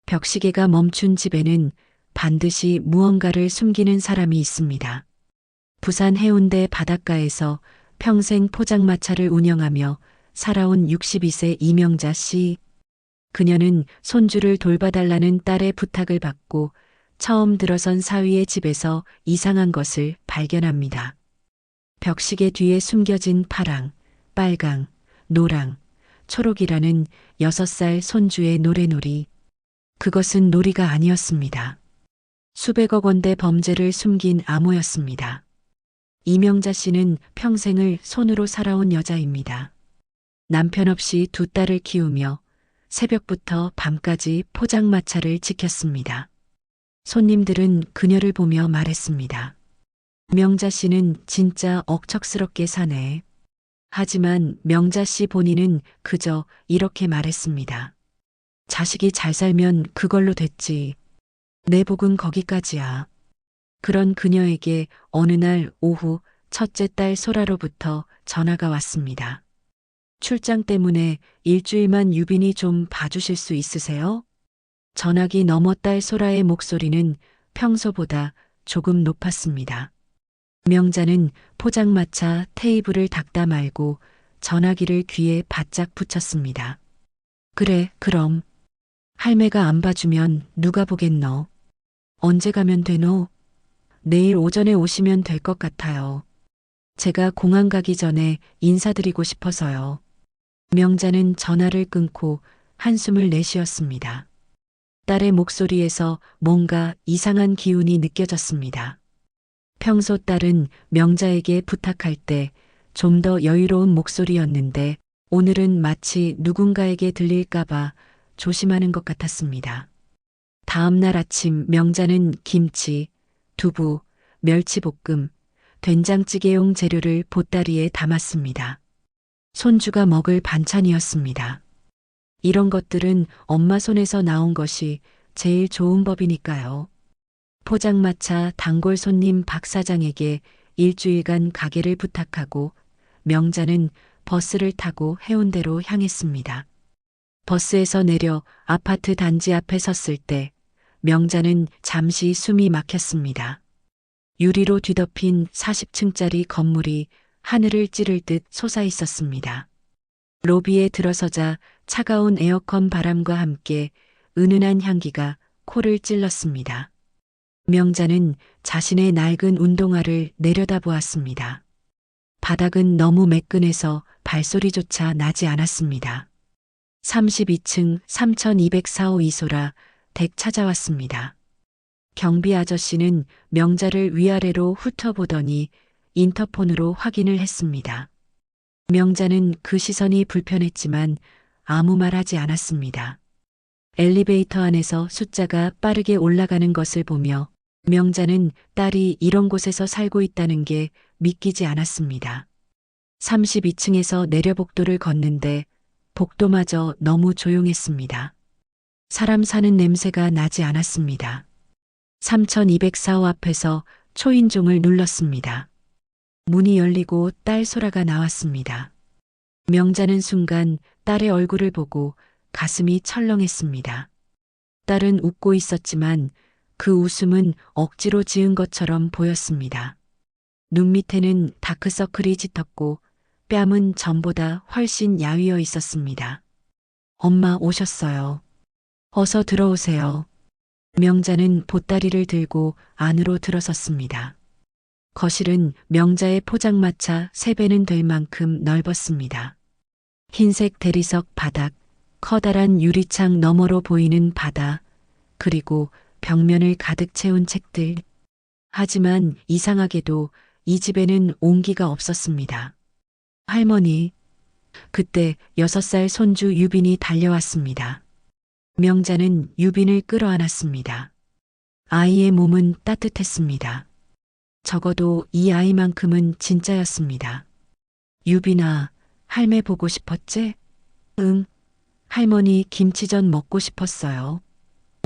벽시계가 멈춘 집에는 반드시 무언가를 숨기는 사람이 있습니다. 부산 해운대 바닷가에서 평생 포장마차를 운영하며 살아온 62세 이명자 씨. 그녀는 손주를 돌봐달라는 딸의 부탁을 받고 처음 들어선 사위의 집에서 이상한 것을 발견합니다. 벽시계 뒤에 숨겨진 파랑, 빨강, 노랑, 초록이라는 6살 손주의 노래놀이. 그것은 놀이가 아니었습니다. 수백억 원대 범죄를 숨긴 암호였습니다. 이명자 씨는 평생을 손으로 살아온 여자입니다. 남편 없이 두 딸을 키우며 새벽부터 밤까지 포장마차를 지켰습니다. 손님들은 그녀를 보며 말했습니다. 명자 씨는 진짜 억척스럽게 사네. 하지만 명자 씨 본인은 그저 이렇게 말했습니다. 자식이 잘 살면 그걸로 됐지. 내 복은 거기까지야. 그런 그녀에게 어느 날 오후 첫째 딸 소라로부터 전화가 왔습니다. 출장 때문에 일주일만 유빈이 좀 봐주실 수 있으세요? 전화기 너머 딸 소라의 목소리는 평소보다 조금 높았습니다. 명자는 포장마차 테이블을 닦다 말고 전화기를 귀에 바짝 붙였습니다. 그래, 그럼. 할매가 안 봐주면 누가 보겠노? 언제 가면 되노? 내일 오전에 오시면 될 것 같아요. 제가 공항 가기 전에 인사드리고 싶어서요. 명자는 전화를 끊고 한숨을 내쉬었습니다. 딸의 목소리에서 뭔가 이상한 기운이 느껴졌습니다. 평소 딸은 명자에게 부탁할 때 좀 더 여유로운 목소리였는데 오늘은 마치 누군가에게 들릴까봐 조심하는 것 같았습니다. 다음 날 아침 명자는 김치, 두부, 멸치볶음, 된장찌개용 재료를 보따리에 담았습니다. 손주가 먹을 반찬이었습니다. 이런 것들은 엄마 손에서 나온 것이 제일 좋은 법이니까요. 포장마차 단골 손님 박 사장에게 일주일간 가게를 부탁하고 명자는 버스를 타고 해운대로 향했습니다. 버스에서 내려 아파트 단지 앞에 섰을 때 명자는 잠시 숨이 막혔습니다. 유리로 뒤덮인 40층짜리 건물이 하늘을 찌를 듯 솟아 있었습니다. 로비에 들어서자 차가운 에어컨 바람과 함께 은은한 향기가 코를 찔렀습니다. 명자는 자신의 낡은 운동화를 내려다보았습니다. 바닥은 너무 매끈해서 발소리조차 나지 않았습니다. 32층 3204호 이소라 댁 찾아왔습니다. 경비 아저씨는 명자를 위아래로 훑어보더니 인터폰으로 확인을 했습니다. 명자는 그 시선이 불편했지만 아무 말 하지 않았습니다. 엘리베이터 안에서 숫자가 빠르게 올라가는 것을 보며 명자는 딸이 이런 곳에서 살고 있다는 게 믿기지 않았습니다. 32층에서 내려 복도를 걷는데 복도마저 너무 조용했습니다. 사람 사는 냄새가 나지 않았습니다. 3204호 앞에서 초인종을 눌렀습니다. 문이 열리고 딸 소라가 나왔습니다. 명자는 순간 딸의 얼굴을 보고 가슴이 철렁했습니다. 딸은 웃고 있었지만 그 웃음은 억지로 지은 것처럼 보였습니다. 눈 밑에는 다크서클이 짙었고 뺨은 전보다 훨씬 야위어 있었습니다. 엄마 오셨어요. 어서 들어오세요. 명자는 보따리를 들고 안으로 들어섰습니다. 거실은 명자의 포장마차 3배는 될 만큼 넓었습니다. 흰색 대리석 바닥, 커다란 유리창 너머로 보이는 바다, 그리고 벽면을 가득 채운 책들. 하지만 이상하게도 이 집에는 온기가 없었습니다. 할머니. 그때 6살 손주 유빈이 달려왔습니다. 명자는 유빈을 끌어안았습니다. 아이의 몸은 따뜻했습니다. 적어도 이 아이만큼은 진짜였습니다. 유빈아, 할매 보고 싶었지? 응. 할머니 김치전 먹고 싶었어요.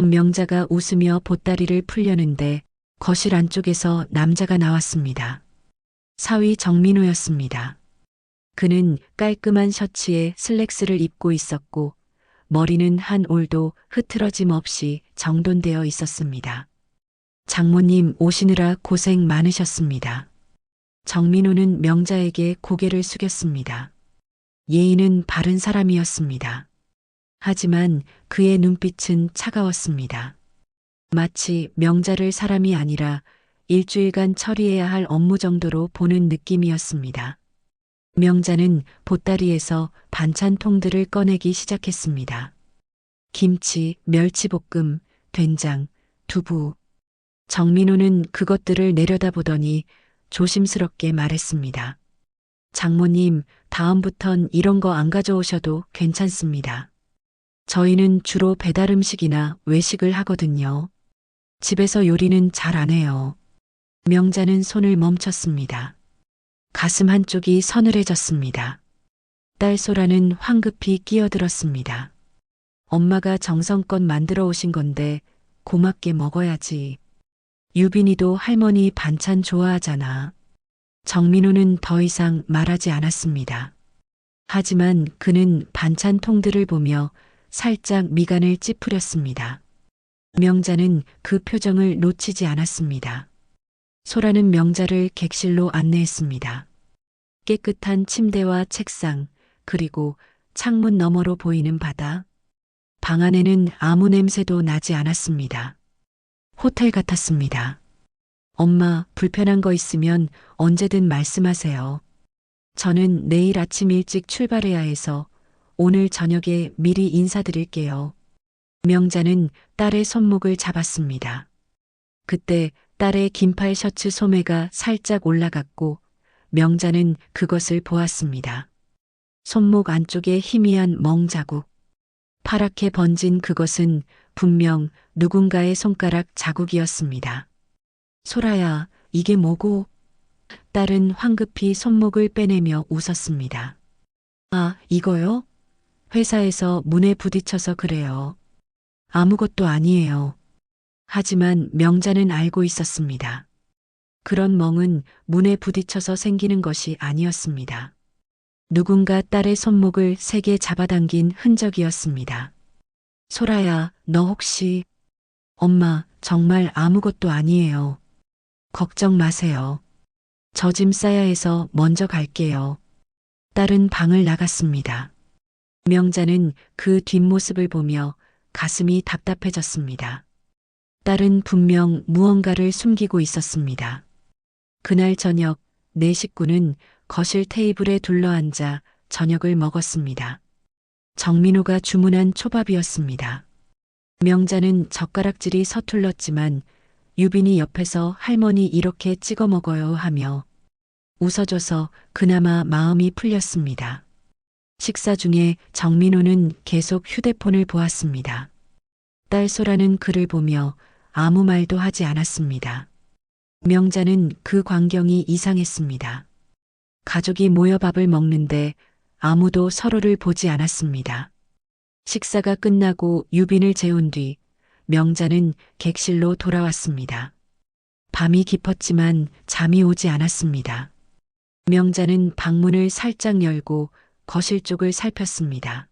명자가 웃으며 보따리를 풀려는데 거실 안쪽에서 남자가 나왔습니다. 사위 정민호였습니다. 그는 깔끔한 셔츠에 슬랙스를 입고 있었고 머리는 한 올도 흐트러짐 없이 정돈되어 있었습니다. 장모님 오시느라 고생 많으셨습니다. 정민호는 명자에게 고개를 숙였습니다. 예의는 바른 사람이었습니다. 하지만 그의 눈빛은 차가웠습니다. 마치 명자를 사람이 아니라 일주일간 처리해야 할 업무 정도로 보는 느낌이었습니다. 명자는 보따리에서 반찬통들을 꺼내기 시작했습니다. 김치, 멸치볶음, 된장, 두부. 정민호는 그것들을 내려다보더니 조심스럽게 말했습니다. 장모님, 다음부턴 이런 거 안 가져오셔도 괜찮습니다. 저희는 주로 배달 음식이나 외식을 하거든요. 집에서 요리는 잘 안 해요. 명자는 손을 멈췄습니다. 가슴 한쪽이 서늘해졌습니다. 딸 소라는 황급히 끼어들었습니다. 엄마가 정성껏 만들어 오신 건데 고맙게 먹어야지. 유빈이도 할머니 반찬 좋아하잖아. 정민호는 더 이상 말하지 않았습니다. 하지만 그는 반찬통들을 보며 살짝 미간을 찌푸렸습니다. 명자는 그 표정을 놓치지 않았습니다. 소라는 명자를 객실로 안내했습니다. 깨끗한 침대와 책상, 그리고 창문 너머로 보이는 바다. 방 안에는 아무 냄새도 나지 않았습니다. 호텔 같았습니다. 엄마, 불편한 거 있으면 언제든 말씀하세요. 저는 내일 아침 일찍 출발해야 해서 오늘 저녁에 미리 인사드릴게요. 명자는 딸의 손목을 잡았습니다. 그때 딸의 긴팔 셔츠 소매가 살짝 올라갔고 명자는 그것을 보았습니다. 손목 안쪽에 희미한 멍 자국. 파랗게 번진 그것은 분명 누군가의 손가락 자국이었습니다. 소라야, 이게 뭐고? 딸은 황급히 손목을 빼내며 웃었습니다. 아, 이거요? 회사에서 문에 부딪혀서 그래요. 아무것도 아니에요. 하지만 명자는 알고 있었습니다. 그런 멍은 문에 부딪혀서 생기는 것이 아니었습니다. 누군가 딸의 손목을 세게 잡아당긴 흔적이었습니다. 소라야, 너 혹시... 엄마, 정말 아무것도 아니에요. 걱정 마세요. 저 짐 싸야 해서 먼저 갈게요. 딸은 방을 나갔습니다. 명자는 그 뒷모습을 보며 가슴이 답답해졌습니다. 딸은 분명 무언가를 숨기고 있었습니다. 그날 저녁 네 식구는 거실 테이블에 둘러앉아 저녁을 먹었습니다. 정민호가 주문한 초밥이었습니다. 명자는 젓가락질이 서툴렀지만 유빈이 옆에서 할머니 이렇게 찍어 먹어요 하며 웃어줘서 그나마 마음이 풀렸습니다. 식사 중에 정민호는 계속 휴대폰을 보았습니다. 딸 소라는 그를 보며 아무 말도 하지 않았습니다. 명자는 그 광경이 이상했습니다. 가족이 모여 밥을 먹는데 아무도 서로를 보지 않았습니다. 식사가 끝나고 유빈을 재운 뒤 명자는 객실로 돌아왔습니다. 밤이 깊었지만 잠이 오지 않았습니다. 명자는 방문을 살짝 열고 거실 쪽을 살폈습니다.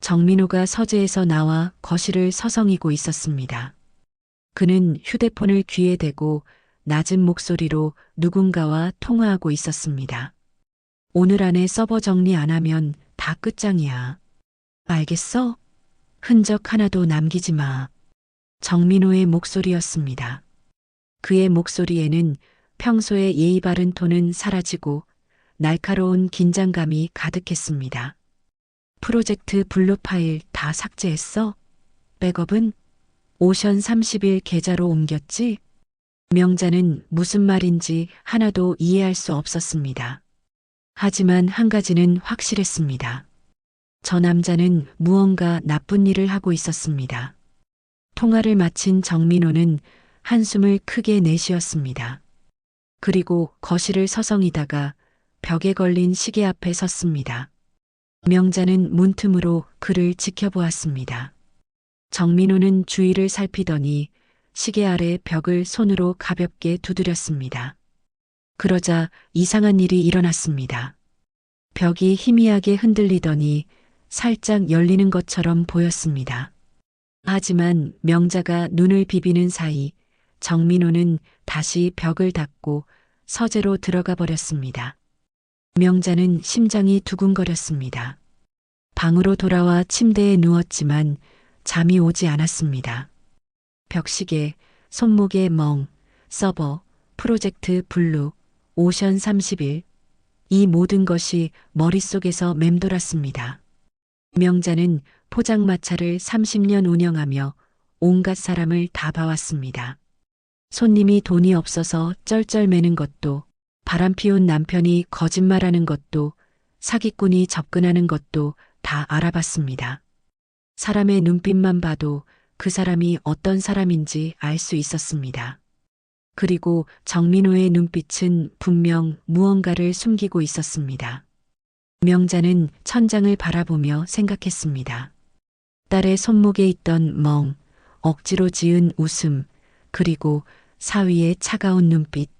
정민호가 서재에서 나와 거실을 서성이고 있었습니다. 그는 휴대폰을 귀에 대고 낮은 목소리로 누군가와 통화하고 있었습니다. 오늘 안에 서버 정리 안 하면 다 끝장이야. 알겠어? 흔적 하나도 남기지 마. 정민호의 목소리였습니다. 그의 목소리에는 평소의 예의 바른 톤은 사라지고 날카로운 긴장감이 가득했습니다. 프로젝트 블루 파일 다 삭제했어? 백업은? 오션 30일 계좌로 옮겼지? 명자는 무슨 말인지 하나도 이해할 수 없었습니다. 하지만 한 가지는 확실했습니다. 저 남자는 무언가 나쁜 일을 하고 있었습니다. 통화를 마친 정민호는 한숨을 크게 내쉬었습니다. 그리고 거실을 서성이다가 벽에 걸린 시계 앞에 섰습니다. 명자는 문틈으로 그를 지켜보았습니다. 정민호는 주위를 살피더니 시계 아래 벽을 손으로 가볍게 두드렸습니다. 그러자 이상한 일이 일어났습니다. 벽이 희미하게 흔들리더니 살짝 열리는 것처럼 보였습니다. 하지만 명자가 눈을 비비는 사이 정민호는 다시 벽을 닫고 서재로 들어가 버렸습니다. 명자는 심장이 두근거렸습니다. 방으로 돌아와 침대에 누웠지만 잠이 오지 않았습니다. 벽시계, 손목에 멍, 서버, 프로젝트 블루, 오션 31. 이 모든 것이 머릿속에서 맴돌았습니다. 명자는 포장마차를 30년 운영하며 온갖 사람을 다 봐왔습니다. 손님이 돈이 없어서 쩔쩔매는 것도, 바람피운 남편이 거짓말하는 것도, 사기꾼이 접근하는 것도 다 알아봤습니다. 사람의 눈빛만 봐도 그 사람이 어떤 사람인지 알 수 있었습니다. 그리고 정민호의 눈빛은 분명 무언가를 숨기고 있었습니다. 명자는 천장을 바라보며 생각했습니다. 딸의 손목에 있던 멍, 억지로 지은 웃음, 그리고 사위의 차가운 눈빛.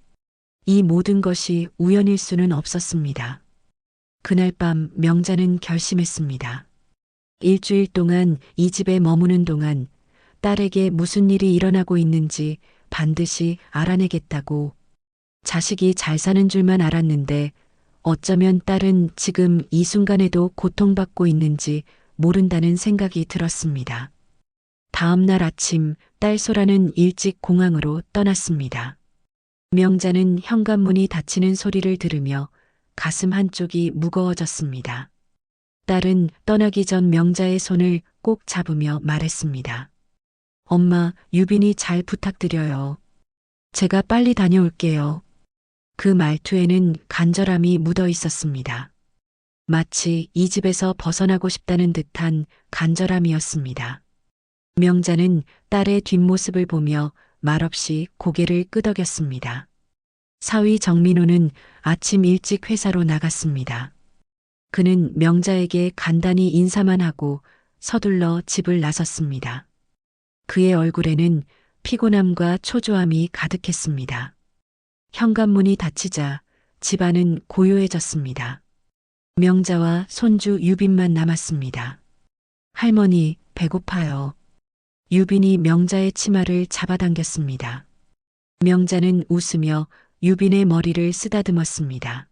이 모든 것이 우연일 수는 없었습니다. 그날 밤 명자는 결심했습니다. 일주일 동안 이 집에 머무는 동안 딸에게 무슨 일이 일어나고 있는지 반드시 알아내겠다고. 자식이 잘 사는 줄만 알았는데 어쩌면 딸은 지금 이 순간에도 고통받고 있는지 모른다는 생각이 들었습니다. 다음 날 아침 딸 소라는 일찍 공항으로 떠났습니다. 명자는 현관문이 닫히는 소리를 들으며 가슴 한쪽이 무거워졌습니다. 딸은 떠나기 전 명자의 손을 꼭 잡으며 말했습니다. 엄마, 유빈이 잘 부탁드려요. 제가 빨리 다녀올게요. 그 말투에는 간절함이 묻어 있었습니다. 마치 이 집에서 벗어나고 싶다는 듯한 간절함이었습니다. 명자는 딸의 뒷모습을 보며 말없이 고개를 끄덕였습니다. 사위 정민호는 아침 일찍 회사로 나갔습니다. 그는 명자에게 간단히 인사만 하고 서둘러 집을 나섰습니다. 그의 얼굴에는 피곤함과 초조함이 가득했습니다. 현관문이 닫히자 집안은 고요해졌습니다. 명자와 손주 유빈만 남았습니다. 할머니, 배고파요. 유빈이 명자의 치마를 잡아당겼습니다. 명자는 웃으며 유빈의 머리를 쓰다듬었습니다.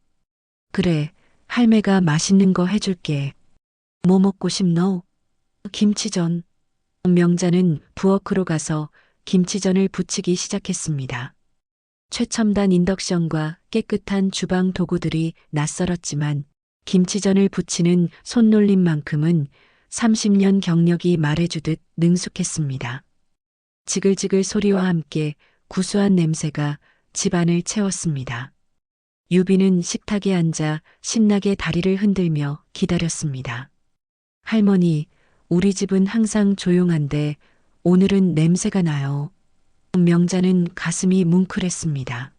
그래, 할매가 맛있는 거 해줄게. 뭐 먹고 싶노? 김치전. 명자는 부엌으로 가서 김치전을 부치기 시작했습니다. 최첨단 인덕션과 깨끗한 주방 도구들이 낯설었지만 김치전을 부치는 손놀림만큼은 30년 경력이 말해주듯 능숙했습니다. 지글지글 소리와 함께 구수한 냄새가 집안을 채웠습니다. 유빈은 식탁에 앉아 신나게 다리를 흔들며 기다렸습니다. 할머니, 우리 집은 항상 조용한데 오늘은 냄새가 나요. 명자는 가슴이 뭉클했습니다.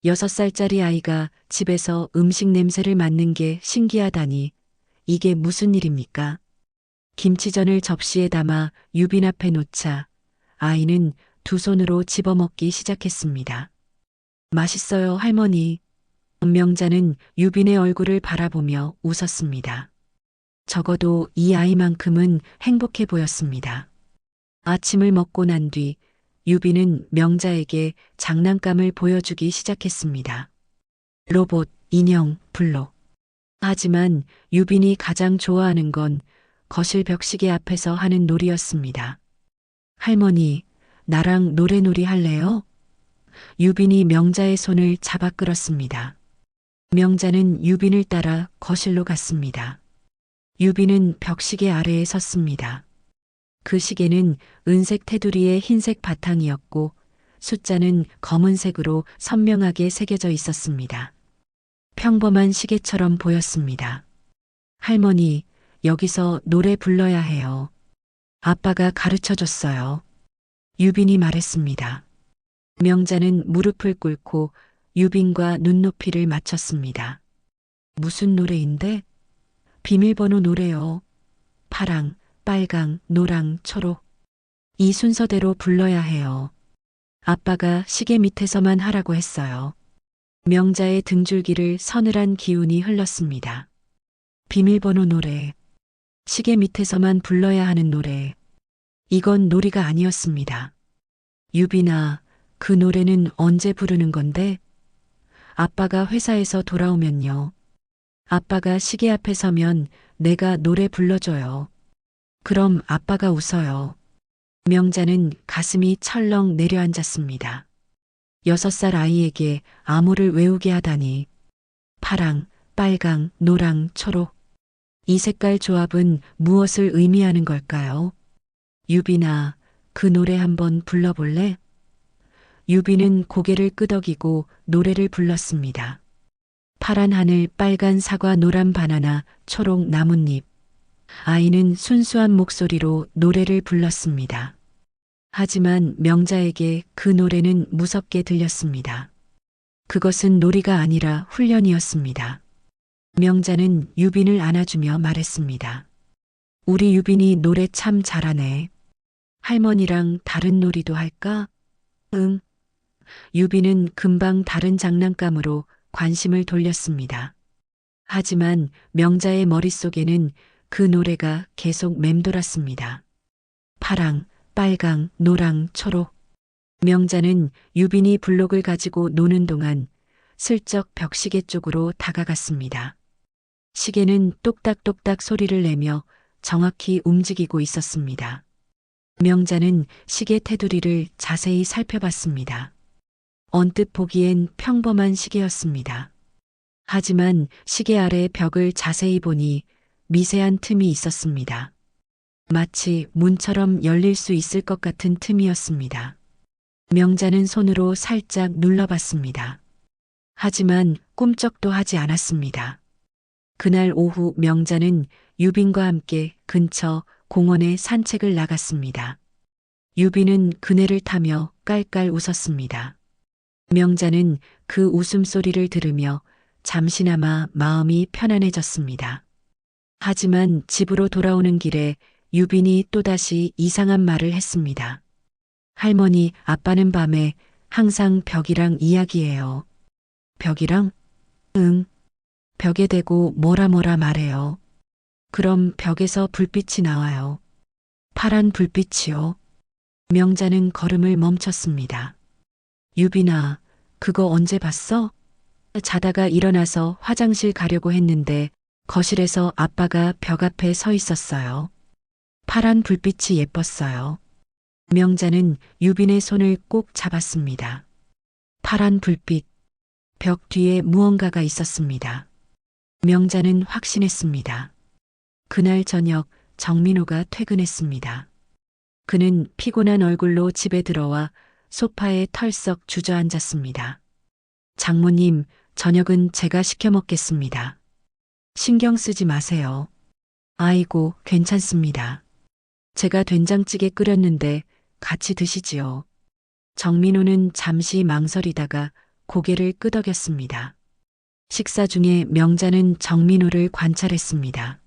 6살짜리 아이가 집에서 음식 냄새를 맡는 게 신기하다니 이게 무슨 일입니까? 김치전을 접시에 담아 유빈 앞에 놓자 아이는 두 손으로 집어먹기 시작했습니다. 맛있어요, 할머니. 명자는 유빈의 얼굴을 바라보며 웃었습니다. 적어도 이 아이만큼은 행복해 보였습니다. 아침을 먹고 난 뒤 유빈은 명자에게 장난감을 보여주기 시작했습니다. 로봇, 인형, 블록. 하지만 유빈이 가장 좋아하는 건 거실 벽시계 앞에서 하는 놀이였습니다. 할머니, 나랑 노래놀이 할래요? 유빈이 명자의 손을 잡아 끌었습니다. 명자는 유빈을 따라 거실로 갔습니다. 유빈은 벽시계 아래에 섰습니다. 그 시계는 은색 테두리에 흰색 바탕이었고 숫자는 검은색으로 선명하게 새겨져 있었습니다. 평범한 시계처럼 보였습니다. 할머니, 여기서 노래 불러야 해요. 아빠가 가르쳐 줬어요. 유빈이 말했습니다. 명자는 무릎을 꿇고 유빈과 눈높이를 맞췄습니다. 무슨 노래인데? 비밀번호 노래요. 파랑, 빨강, 노랑, 초록. 이 순서대로 불러야 해요. 아빠가 시계 밑에서만 하라고 했어요. 명자의 등줄기를 서늘한 기운이 흘렀습니다. 비밀번호 노래. 시계 밑에서만 불러야 하는 노래. 이건 놀이가 아니었습니다. 유빈아, 그 노래는 언제 부르는 건데? 아빠가 회사에서 돌아오면요. 아빠가 시계 앞에 서면 내가 노래 불러줘요. 그럼 아빠가 웃어요. 명자는 가슴이 철렁 내려앉았습니다. 6살 아이에게 암호를 외우게 하다니. 파랑, 빨강, 노랑, 초록. 이 색깔 조합은 무엇을 의미하는 걸까요? 유빈아, 그 노래 한번 불러볼래? 유빈은 고개를 끄덕이고 노래를 불렀습니다. 파란 하늘, 빨간 사과, 노란 바나나, 초록 나뭇잎. 아이는 순수한 목소리로 노래를 불렀습니다. 하지만 명자에게 그 노래는 무섭게 들렸습니다. 그것은 놀이가 아니라 훈련이었습니다. 명자는 유빈을 안아주며 말했습니다. 우리 유빈이 노래 참 잘하네. 할머니랑 다른 놀이도 할까? 응. 유빈은 금방 다른 장난감으로 관심을 돌렸습니다. 하지만 명자의 머릿속에는 그 노래가 계속 맴돌았습니다. 파랑, 빨강, 노랑, 초록. 명자는 유빈이 블록을 가지고 노는 동안 슬쩍 벽시계 쪽으로 다가갔습니다. 시계는 똑딱똑딱 소리를 내며 정확히 움직이고 있었습니다. 명자는 시계 테두리를 자세히 살펴봤습니다. 언뜻 보기엔 평범한 시계였습니다. 하지만 시계 아래 벽을 자세히 보니 미세한 틈이 있었습니다. 마치 문처럼 열릴 수 있을 것 같은 틈이었습니다. 명자는 손으로 살짝 눌러봤습니다. 하지만 꿈쩍도 하지 않았습니다. 그날 오후 명자는 유빈과 함께 근처 공원에 산책을 나갔습니다. 유빈은 그네를 타며 깔깔 웃었습니다. 명자는 그 웃음소리를 들으며 잠시나마 마음이 편안해졌습니다. 하지만 집으로 돌아오는 길에 유빈이 또다시 이상한 말을 했습니다. 할머니, 아빠는 밤에 항상 벽이랑 이야기해요. 벽이랑? 응. 벽에 대고 뭐라 말해요. 그럼 벽에서 불빛이 나와요. 파란 불빛이요. 명자는 걸음을 멈췄습니다. 유빈아, 그거 언제 봤어? 자다가 일어나서 화장실 가려고 했는데 거실에서 아빠가 벽 앞에 서 있었어요. 파란 불빛이 예뻤어요. 명자는 유빈의 손을 꼭 잡았습니다. 파란 불빛, 벽 뒤에 무언가가 있었습니다. 명자는 확신했습니다. 그날 저녁 정민호가 퇴근했습니다. 그는 피곤한 얼굴로 집에 들어와 소파에 털썩 주저앉았습니다. 장모님, 저녁은 제가 시켜 먹겠습니다. 신경 쓰지 마세요. 아이고, 괜찮습니다. 제가 된장찌개 끓였는데 같이 드시지요. 정민호는 잠시 망설이다가 고개를 끄덕였습니다. 식사 중에 명자는 정민호를 관찰했습니다.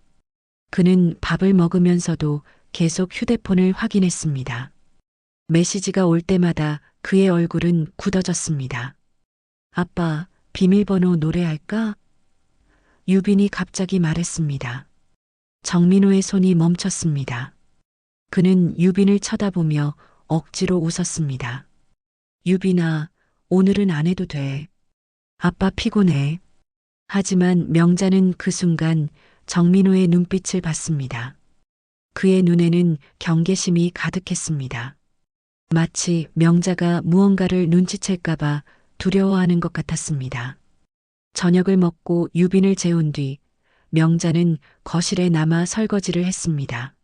그는 밥을 먹으면서도 계속 휴대폰을 확인했습니다. 메시지가 올 때마다 그의 얼굴은 굳어졌습니다. 아빠, 비밀번호 노래할까? 유빈이 갑자기 말했습니다. 정민호의 손이 멈췄습니다. 그는 유빈을 쳐다보며 억지로 웃었습니다. 유빈아, 오늘은 안 해도 돼. 아빠 피곤해. 하지만 명자는 그 순간 정민호의 눈빛을 봤습니다. 그의 눈에는 경계심이 가득했습니다. 마치 명자가 무언가를 눈치챌까봐 두려워하는 것 같았습니다. 저녁을 먹고 유빈을 재운 뒤 명자는 거실에 남아 설거지를 했습니다.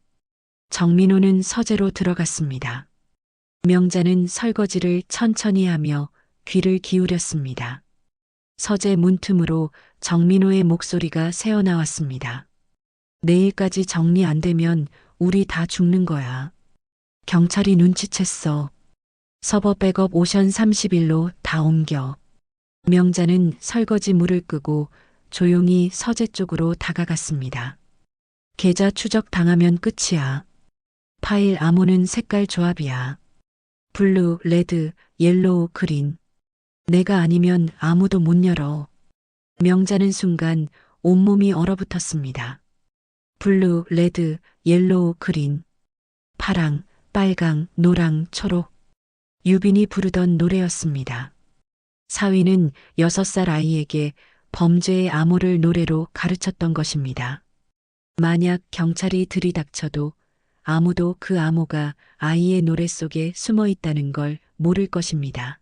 정민호는 서재로 들어갔습니다. 명자는 설거지를 천천히 하며 귀를 기울였습니다. 서재 문틈으로 정민호의 목소리가 새어나왔습니다. 내일까지 정리 안 되면 우리 다 죽는 거야. 경찰이 눈치챘어. 서버 백업 오션 30일로 다 옮겨. 명자는 설거지 물을 끄고 조용히 서재 쪽으로 다가갔습니다. 계좌 추적 당하면 끝이야. 파일 암호는 색깔 조합이야. 블루, 레드, 옐로우, 그린. 내가 아니면 아무도 못 열어. 명자는 순간 온몸이 얼어붙었습니다. 블루, 레드, 옐로우, 그린, 파랑, 빨강, 노랑, 초록. 유빈이 부르던 노래였습니다. 사위는 6살 아이에게 범죄의 암호를 노래로 가르쳤던 것입니다. 만약 경찰이 들이닥쳐도 아무도 그 암호가 아이의 노래 속에 숨어 있다는 걸 모를 것입니다.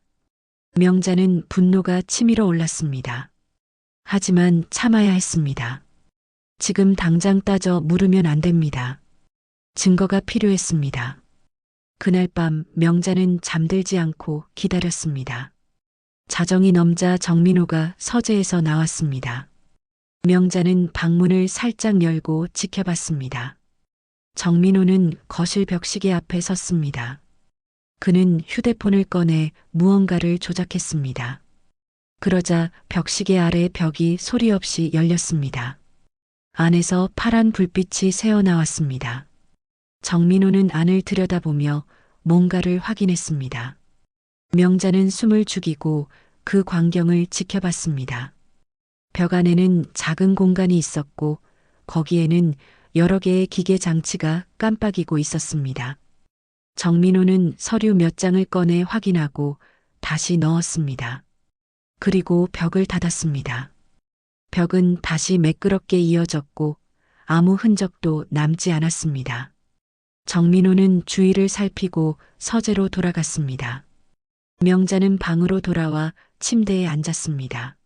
명자는 분노가 치밀어 올랐습니다. 하지만 참아야 했습니다. 지금 당장 따져 물으면 안 됩니다. 증거가 필요했습니다. 그날 밤 명자는 잠들지 않고 기다렸습니다. 자정이 넘자 정민호가 서재에서 나왔습니다. 명자는 방문을 살짝 열고 지켜봤습니다. 정민호는 거실 벽시계 앞에 섰습니다. 그는 휴대폰을 꺼내 무언가를 조작했습니다. 그러자 벽시계 아래 벽이 소리 없이 열렸습니다. 안에서 파란 불빛이 새어나왔습니다. 정민호는 안을 들여다보며 뭔가를 확인했습니다. 명자는 숨을 죽이고 그 광경을 지켜봤습니다. 벽 안에는 작은 공간이 있었고 거기에는 여러 개의 기계 장치가 깜빡이고 있었습니다. 정민호는 서류 몇 장을 꺼내 확인하고 다시 넣었습니다. 그리고 벽을 닫았습니다. 벽은 다시 매끄럽게 이어졌고 아무 흔적도 남지 않았습니다. 정민호는 주위를 살피고 서재로 돌아갔습니다. 명자는 방으로 돌아와 침대에 앉았습니다.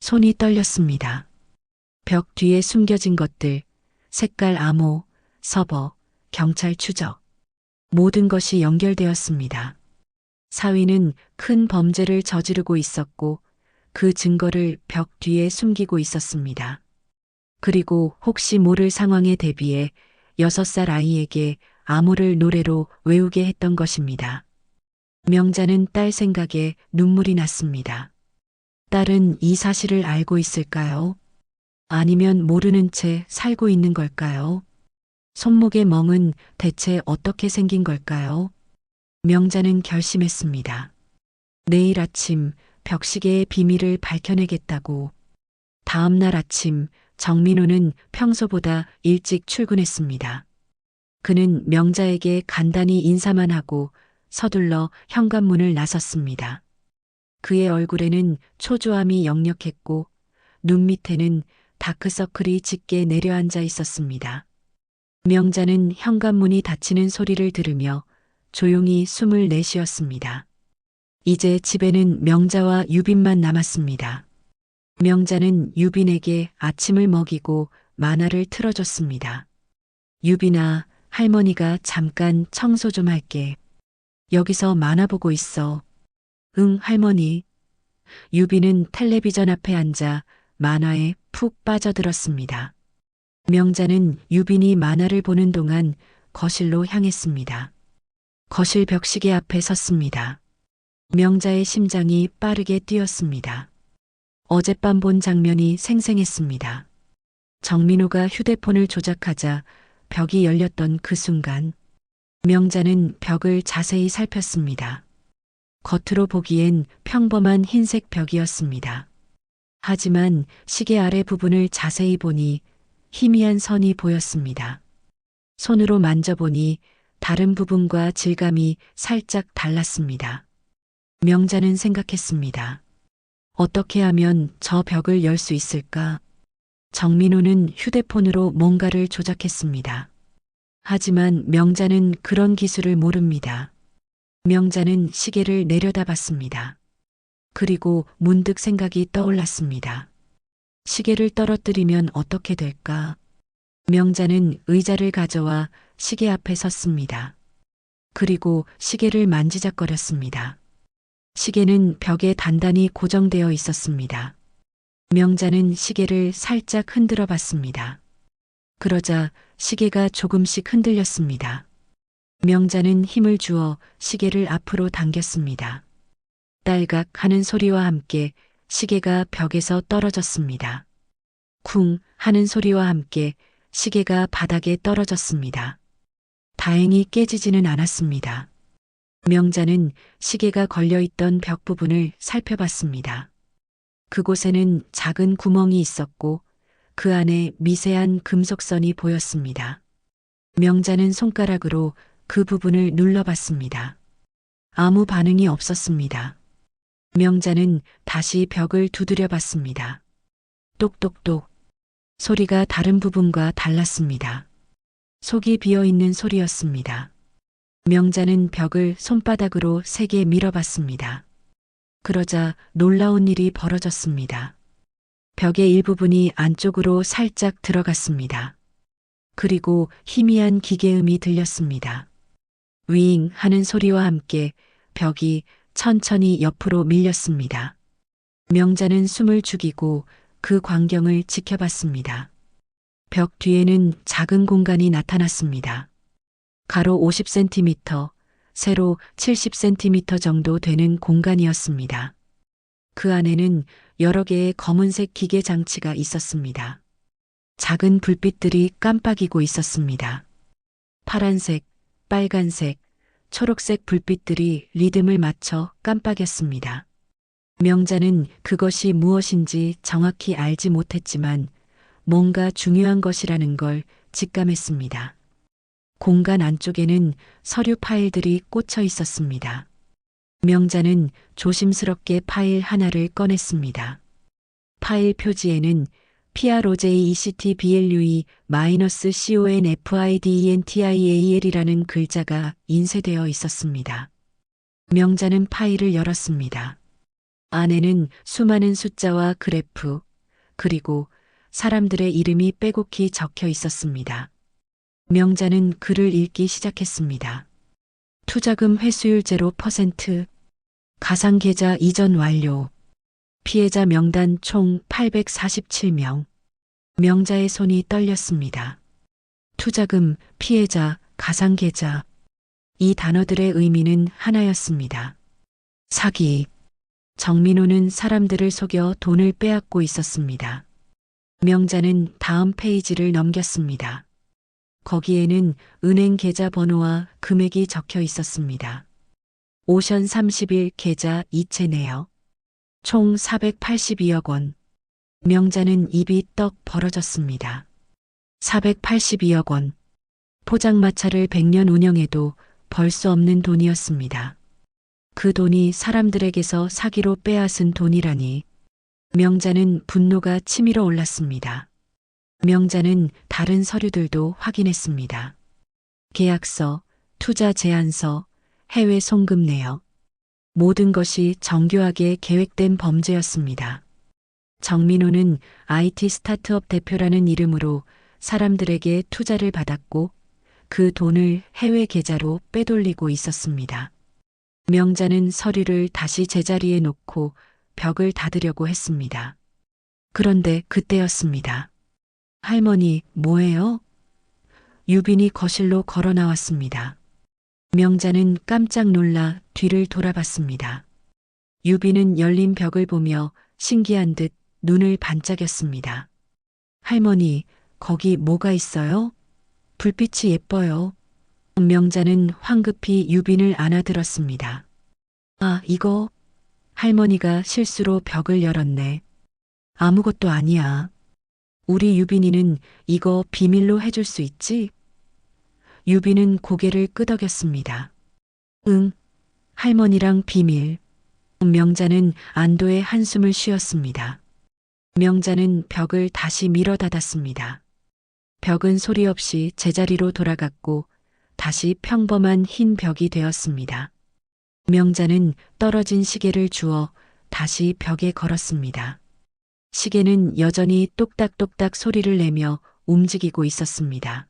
손이 떨렸습니다. 벽 뒤에 숨겨진 것들, 색깔 암호, 서버, 경찰 추적. 모든 것이 연결되었습니다. 사위는 큰 범죄를 저지르고 있었고 그 증거를 벽 뒤에 숨기고 있었습니다. 그리고 혹시 모를 상황에 대비해 6살 아이에게 암호를 노래로 외우게 했던 것입니다. 명자는 딸 생각에 눈물이 났습니다. 딸은 이 사실을 알고 있을까요? 아니면 모르는 채 살고 있는 걸까요? 손목의 멍은 대체 어떻게 생긴 걸까요? 명자는 결심했습니다. 내일 아침 벽시계의 비밀을 밝혀내겠다고. 다음 날 아침 정민호는 평소보다 일찍 출근했습니다. 그는 명자에게 간단히 인사만 하고 서둘러 현관문을 나섰습니다. 그의 얼굴에는 초조함이 역력했고 눈 밑에는 다크서클이 짙게 내려앉아 있었습니다. 명자는 현관문이 닫히는 소리를 들으며 조용히 숨을 내쉬었습니다. 이제 집에는 명자와 유빈만 남았습니다. 명자는 유빈에게 아침을 먹이고 만화를 틀어줬습니다. 유빈아, 할머니가 잠깐 청소 좀 할게. 여기서 만화 보고 있어. 응, 할머니. 유빈은 텔레비전 앞에 앉아 만화에 푹 빠져들었습니다. 명자는 유빈이 만화를 보는 동안 거실로 향했습니다. 거실 벽시계 앞에 섰습니다. 명자의 심장이 빠르게 뛰었습니다. 어젯밤 본 장면이 생생했습니다. 정민호가 휴대폰을 조작하자 벽이 열렸던 그 순간 명자는 벽을 자세히 살폈습니다. 겉으로 보기엔 평범한 흰색 벽이었습니다. 하지만 시계 아래 부분을 자세히 보니 희미한 선이 보였습니다. 손으로 만져보니 다른 부분과 질감이 살짝 달랐습니다. 명자는 생각했습니다. 어떻게 하면 저 벽을 열 수 있을까? 정민호는 휴대폰으로 뭔가를 조작했습니다. 하지만 명자는 그런 기술을 모릅니다. 명자는 시계를 내려다봤습니다. 그리고 문득 생각이 떠올랐습니다. 시계를 떨어뜨리면 어떻게 될까? 명자는 의자를 가져와 시계 앞에 섰습니다. 그리고 시계를 만지작거렸습니다. 시계는 벽에 단단히 고정되어 있었습니다. 명자는 시계를 살짝 흔들어 봤습니다. 그러자 시계가 조금씩 흔들렸습니다. 명자는 힘을 주어 시계를 앞으로 당겼습니다. 딸각 하는 소리와 함께 시계가 벽에서 떨어졌습니다. 쿵 하는 소리와 함께 시계가 바닥에 떨어졌습니다. 다행히 깨지지는 않았습니다. 명자는 시계가 걸려있던 벽 부분을 살펴봤습니다. 그곳에는 작은 구멍이 있었고 그 안에 미세한 금속선이 보였습니다. 명자는 손가락으로 그 부분을 눌러봤습니다. 아무 반응이 없었습니다. 명자는 다시 벽을 두드려 봤습니다. 똑똑똑. 소리가 다른 부분과 달랐습니다. 속이 비어있는 소리였습니다. 명자는 벽을 손바닥으로 세게 밀어봤습니다. 그러자 놀라운 일이 벌어졌습니다. 벽의 일부분이 안쪽으로 살짝 들어갔습니다. 그리고 희미한 기계음이 들렸습니다. 윙 하는 소리와 함께 벽이 천천히 옆으로 밀렸습니다. 명자는 숨을 죽이고 그 광경을 지켜봤습니다. 벽 뒤에는 작은 공간이 나타났습니다. 가로 50cm, 세로 70cm 정도 되는 공간이었습니다. 그 안에는 여러 개의 검은색 기계 장치가 있었습니다. 작은 불빛들이 깜빡이고 있었습니다. 파란색, 빨간색, 초록색 불빛들이 리듬을 맞춰 깜빡였습니다. 명자는 그것이 무엇인지 정확히 알지 못했지만 뭔가 중요한 것이라는 걸 직감했습니다. 공간 안쪽에는 서류 파일들이 꽂혀 있었습니다. 명자는 조심스럽게 파일 하나를 꺼냈습니다. 파일 표지에는 PROJECTBLUE-CONFIDENTIAL이라는 글자가 인쇄되어 있었습니다. 명자는 파일을 열었습니다. 안에는 수많은 숫자와 그래프, 그리고 사람들의 이름이 빼곡히 적혀 있었습니다. 명자는 글을 읽기 시작했습니다. 투자금 회수율 0%, 가상계좌 이전 완료, 피해자 명단 총 847명. 명자의 손이 떨렸습니다. 투자금, 피해자, 가상계좌. 이 단어들의 의미는 하나였습니다. 사기. 정민호는 사람들을 속여 돈을 빼앗고 있었습니다. 명자는 다음 페이지를 넘겼습니다. 거기에는 은행 계좌 번호와 금액이 적혀 있었습니다. 오션 30일 계좌 이체 내역. 총 482억 원. 명자는 입이 떡 벌어졌습니다. 482억 원. 포장마차를 100년 운영해도 벌 수 없는 돈이었습니다. 그 돈이 사람들에게서 사기로 빼앗은 돈이라니. 명자는 분노가 치밀어 올랐습니다. 명자는 다른 서류들도 확인했습니다. 계약서, 투자 제안서, 해외 송금 내역. 모든 것이 정교하게 계획된 범죄였습니다. 정민호는 IT 스타트업 대표라는 이름으로 사람들에게 투자를 받았고 그 돈을 해외 계좌로 빼돌리고 있었습니다. 명자는 서류를 다시 제자리에 놓고 벽을 닫으려고 했습니다. 그런데 그때였습니다. 할머니, 뭐예요? 유빈이 거실로 걸어 나왔습니다. 명자는 깜짝 놀라 뒤를 돌아봤습니다. 유빈은 열린 벽을 보며 신기한 듯 눈을 반짝였습니다. 할머니, 거기 뭐가 있어요? 불빛이 예뻐요. 명자는 황급히 유빈을 안아들었습니다. 아, 이거. 할머니가 실수로 벽을 열었네. 아무것도 아니야. 우리 유빈이는 이거 비밀로 해줄 수 있지? 유빈은 고개를 끄덕였습니다. 응, 할머니랑 비밀. 명자는 안도의 한숨을 쉬었습니다. 명자는 벽을 다시 밀어 닫았습니다. 벽은 소리 없이 제자리로 돌아갔고 다시 평범한 흰 벽이 되었습니다. 명자는 떨어진 시계를 주워 다시 벽에 걸었습니다. 시계는 여전히 똑딱똑딱 소리를 내며 움직이고 있었습니다.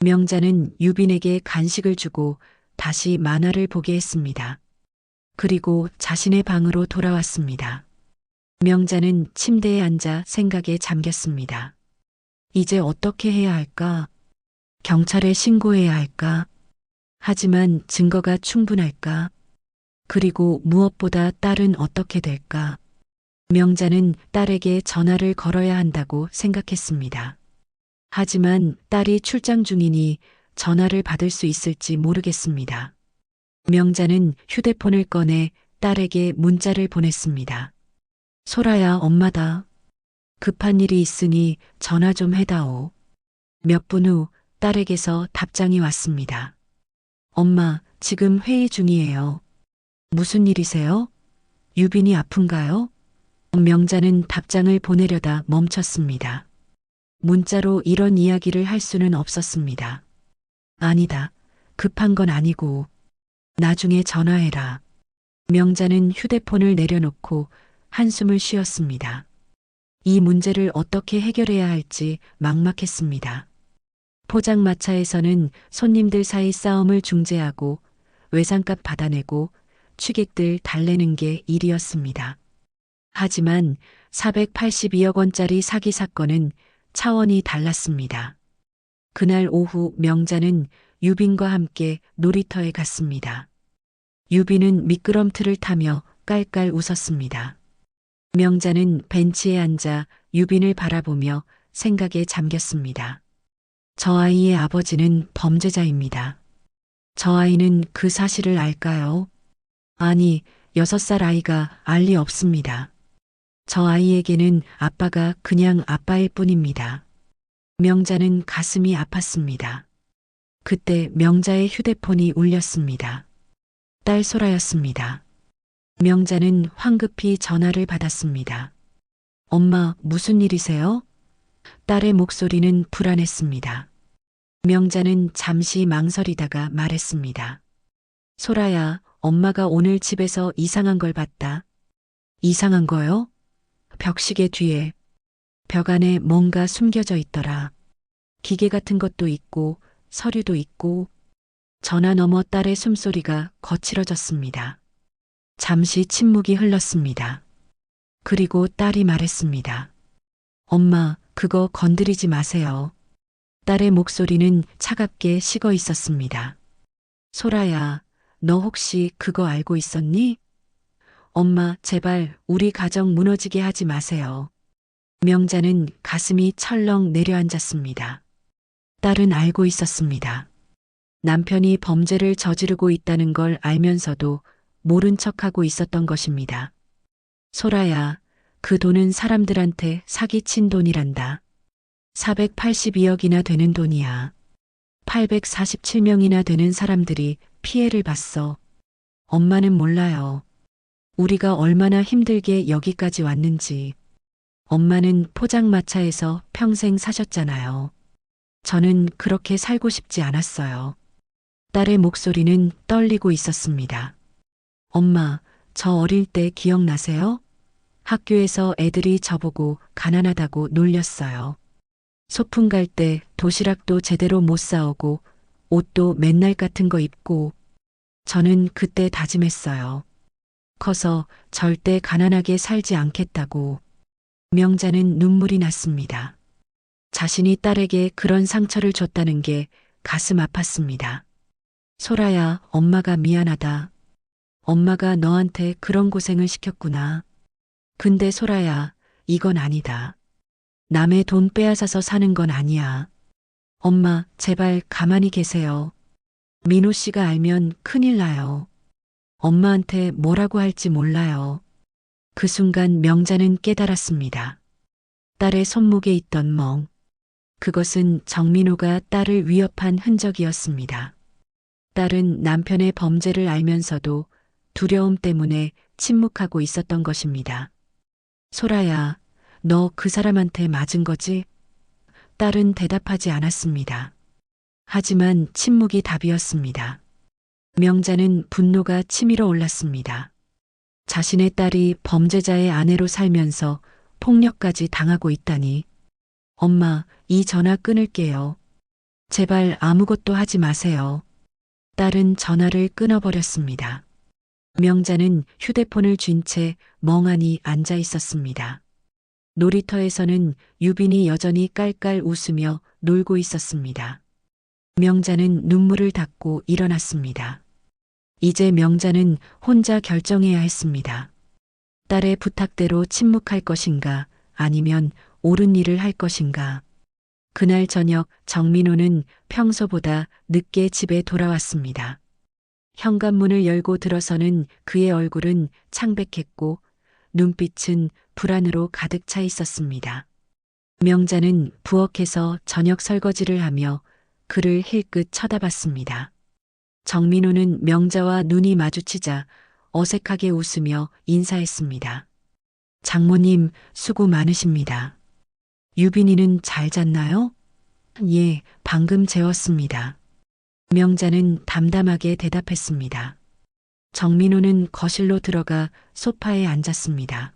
명자는 유빈에게 간식을 주고 다시 만화를 보게 했습니다. 그리고 자신의 방으로 돌아왔습니다. 명자는 침대에 앉아 생각에 잠겼습니다. 이제 어떻게 해야 할까? 경찰에 신고해야 할까? 하지만 증거가 충분할까? 그리고 무엇보다 딸은 어떻게 될까? 명자는 딸에게 전화를 걸어야 한다고 생각했습니다. 하지만 딸이 출장 중이니 전화를 받을 수 있을지 모르겠습니다. 명자는 휴대폰을 꺼내 딸에게 문자를 보냈습니다. 소라야, 엄마다. 급한 일이 있으니 전화 좀 해다오. 몇 분 후 딸에게서 답장이 왔습니다. 엄마, 지금 회의 중이에요. 무슨 일이세요? 유빈이 아픈가요? 명자는 답장을 보내려다 멈췄습니다. 문자로 이런 이야기를 할 수는 없었습니다. 아니다. 급한 건 아니고 나중에 전화해라. 명자는 휴대폰을 내려놓고 한숨을 쉬었습니다. 이 문제를 어떻게 해결해야 할지 막막했습니다. 포장마차에서는 손님들 사이 싸움을 중재하고 외상값 받아내고 취객들 달래는 게 일이었습니다. 하지만 482억 원짜리 사기 사건은 차원이 달랐습니다. 그날 오후 명자는 유빈과 함께 놀이터에 갔습니다. 유빈은 미끄럼틀을 타며 깔깔 웃었습니다. 명자는 벤치에 앉아 유빈을 바라보며 생각에 잠겼습니다. 저 아이의 아버지는 범죄자입니다. 저 아이는 그 사실을 알까요? 아니, 6살 아이가 알 리 없습니다. 저 아이에게는 아빠가 그냥 아빠일 뿐입니다. 명자는 가슴이 아팠습니다. 그때 명자의 휴대폰이 울렸습니다. 딸 소라였습니다. 명자는 황급히 전화를 받았습니다. 엄마, 무슨 일이세요? 딸의 목소리는 불안했습니다. 명자는 잠시 망설이다가 말했습니다. 소라야, 엄마가 오늘 집에서 이상한 걸 봤다. 이상한 거요? 벽시계 뒤에 벽 안에 뭔가 숨겨져 있더라. 기계 같은 것도 있고 서류도 있고. 전화 너머 딸의 숨소리가 거칠어졌습니다. 잠시 침묵이 흘렀습니다. 그리고 딸이 말했습니다. 엄마, 그거 건드리지 마세요. 딸의 목소리는 차갑게 식어 있었습니다. 소라야, 너 혹시 그거 알고 있었니? 엄마, 제발 우리 가정 무너지게 하지 마세요. 명자는 가슴이 철렁 내려앉았습니다. 딸은 알고 있었습니다. 남편이 범죄를 저지르고 있다는 걸 알면서도 모른 척하고 있었던 것입니다. 소라야, 그 돈은 사람들한테 사기친 돈이란다. 482억이나 되는 돈이야. 847명이나 되는 사람들이 피해를 봤어. 엄마는 몰라요. 우리가 얼마나 힘들게 여기까지 왔는지. 엄마는 포장마차에서 평생 사셨잖아요. 저는 그렇게 살고 싶지 않았어요. 딸의 목소리는 떨리고 있었습니다. 엄마, 저 어릴 때 기억나세요? 학교에서 애들이 저보고 가난하다고 놀렸어요. 소풍 갈 때 도시락도 제대로 못 사오고 옷도 맨날 같은 거 입고. 저는 그때 다짐했어요. 커서 절대 가난하게 살지 않겠다고. 명자는 눈물이 났습니다. 자신이 딸에게 그런 상처를 줬다는 게 가슴 아팠습니다. 소라야, 엄마가 미안하다. 엄마가 너한테 그런 고생을 시켰구나. 근데 소라야, 이건 아니다. 남의 돈 빼앗아서 사는 건 아니야. 엄마, 제발 가만히 계세요. 민호 씨가 알면 큰일 나요. 엄마한테 뭐라고 할지 몰라요. 그 순간 명자는 깨달았습니다. 딸의 손목에 있던 멍. 그것은 정민호가 딸을 위협한 흔적이었습니다. 딸은 남편의 범죄를 알면서도 두려움 때문에 침묵하고 있었던 것입니다. 소라야, 너 그 사람한테 맞은 거지? 딸은 대답하지 않았습니다. 하지만 침묵이 답이었습니다. 명자는 분노가 치밀어 올랐습니다. 자신의 딸이 범죄자의 아내로 살면서 폭력까지 당하고 있다니. 엄마, 이 전화 끊을게요. 제발 아무것도 하지 마세요. 딸은 전화를 끊어버렸습니다. 명자는 휴대폰을 쥔 채 멍하니 앉아 있었습니다. 놀이터에서는 유빈이 여전히 깔깔 웃으며 놀고 있었습니다. 명자는 눈물을 닦고 일어났습니다. 이제 명자는 혼자 결정해야 했습니다. 딸의 부탁대로 침묵할 것인가 아니면 옳은 일을 할 것인가. 그날 저녁 정민호는 평소보다 늦게 집에 돌아왔습니다. 현관문을 열고 들어서는 그의 얼굴은 창백했고 눈빛은 불안으로 가득 차 있었습니다. 명자는 부엌에서 저녁 설거지를 하며 그를 힐끗 쳐다봤습니다. 정민호는 명자와 눈이 마주치자 어색하게 웃으며 인사했습니다. 장모님, 수고 많으십니다. 유빈이는 잘 잤나요? 예, 방금 재웠습니다. 명자는 담담하게 대답했습니다. 정민호는 거실로 들어가 소파에 앉았습니다.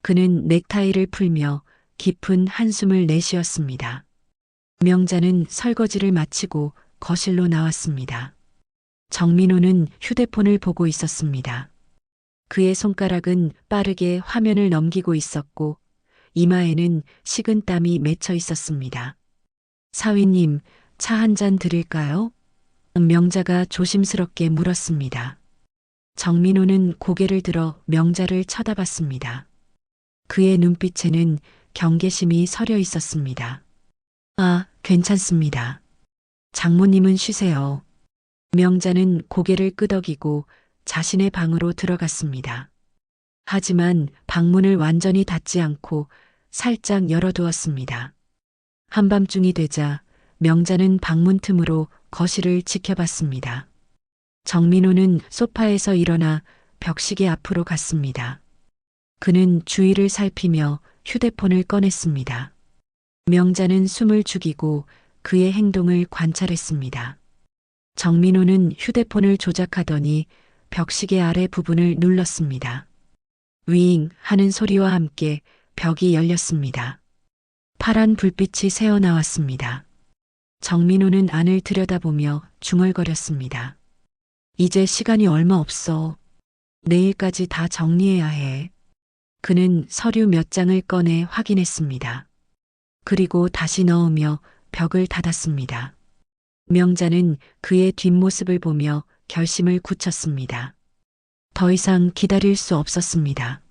그는 넥타이를 풀며 깊은 한숨을 내쉬었습니다. 명자는 설거지를 마치고 거실로 나왔습니다. 정민호는 휴대폰을 보고 있었습니다. 그의 손가락은 빠르게 화면을 넘기고 있었고 이마에는 식은 땀이 맺혀 있었습니다. 사위님, 차 한 잔 드릴까요? 명자가 조심스럽게 물었습니다. 정민호는 고개를 들어 명자를 쳐다봤습니다. 그의 눈빛에는 경계심이 서려 있었습니다. 아, 괜찮습니다. 장모님은 쉬세요. 명자는 고개를 끄덕이고 자신의 방으로 들어갔습니다. 하지만 방문을 완전히 닫지 않고 살짝 열어두었습니다. 한밤중이 되자 명자는 방문 틈으로 거실을 지켜봤습니다. 정민호는 소파에서 일어나 벽시계 앞으로 갔습니다. 그는 주위를 살피며 휴대폰을 꺼냈습니다. 명자는 숨을 죽이고 그의 행동을 관찰했습니다. 정민호는 휴대폰을 조작하더니 벽시계 아래 부분을 눌렀습니다. 윙 하는 소리와 함께 벽이 열렸습니다. 파란 불빛이 새어나왔습니다. 정민호는 안을 들여다보며 중얼거렸습니다. 이제 시간이 얼마 없어. 내일까지 다 정리해야 해. 그는 서류 몇 장을 꺼내 확인했습니다. 그리고 다시 넣으며 벽을 닫았습니다. 명자는 그의 뒷모습을 보며 결심을 굳혔습니다. 더 이상 기다릴 수 없었습니다.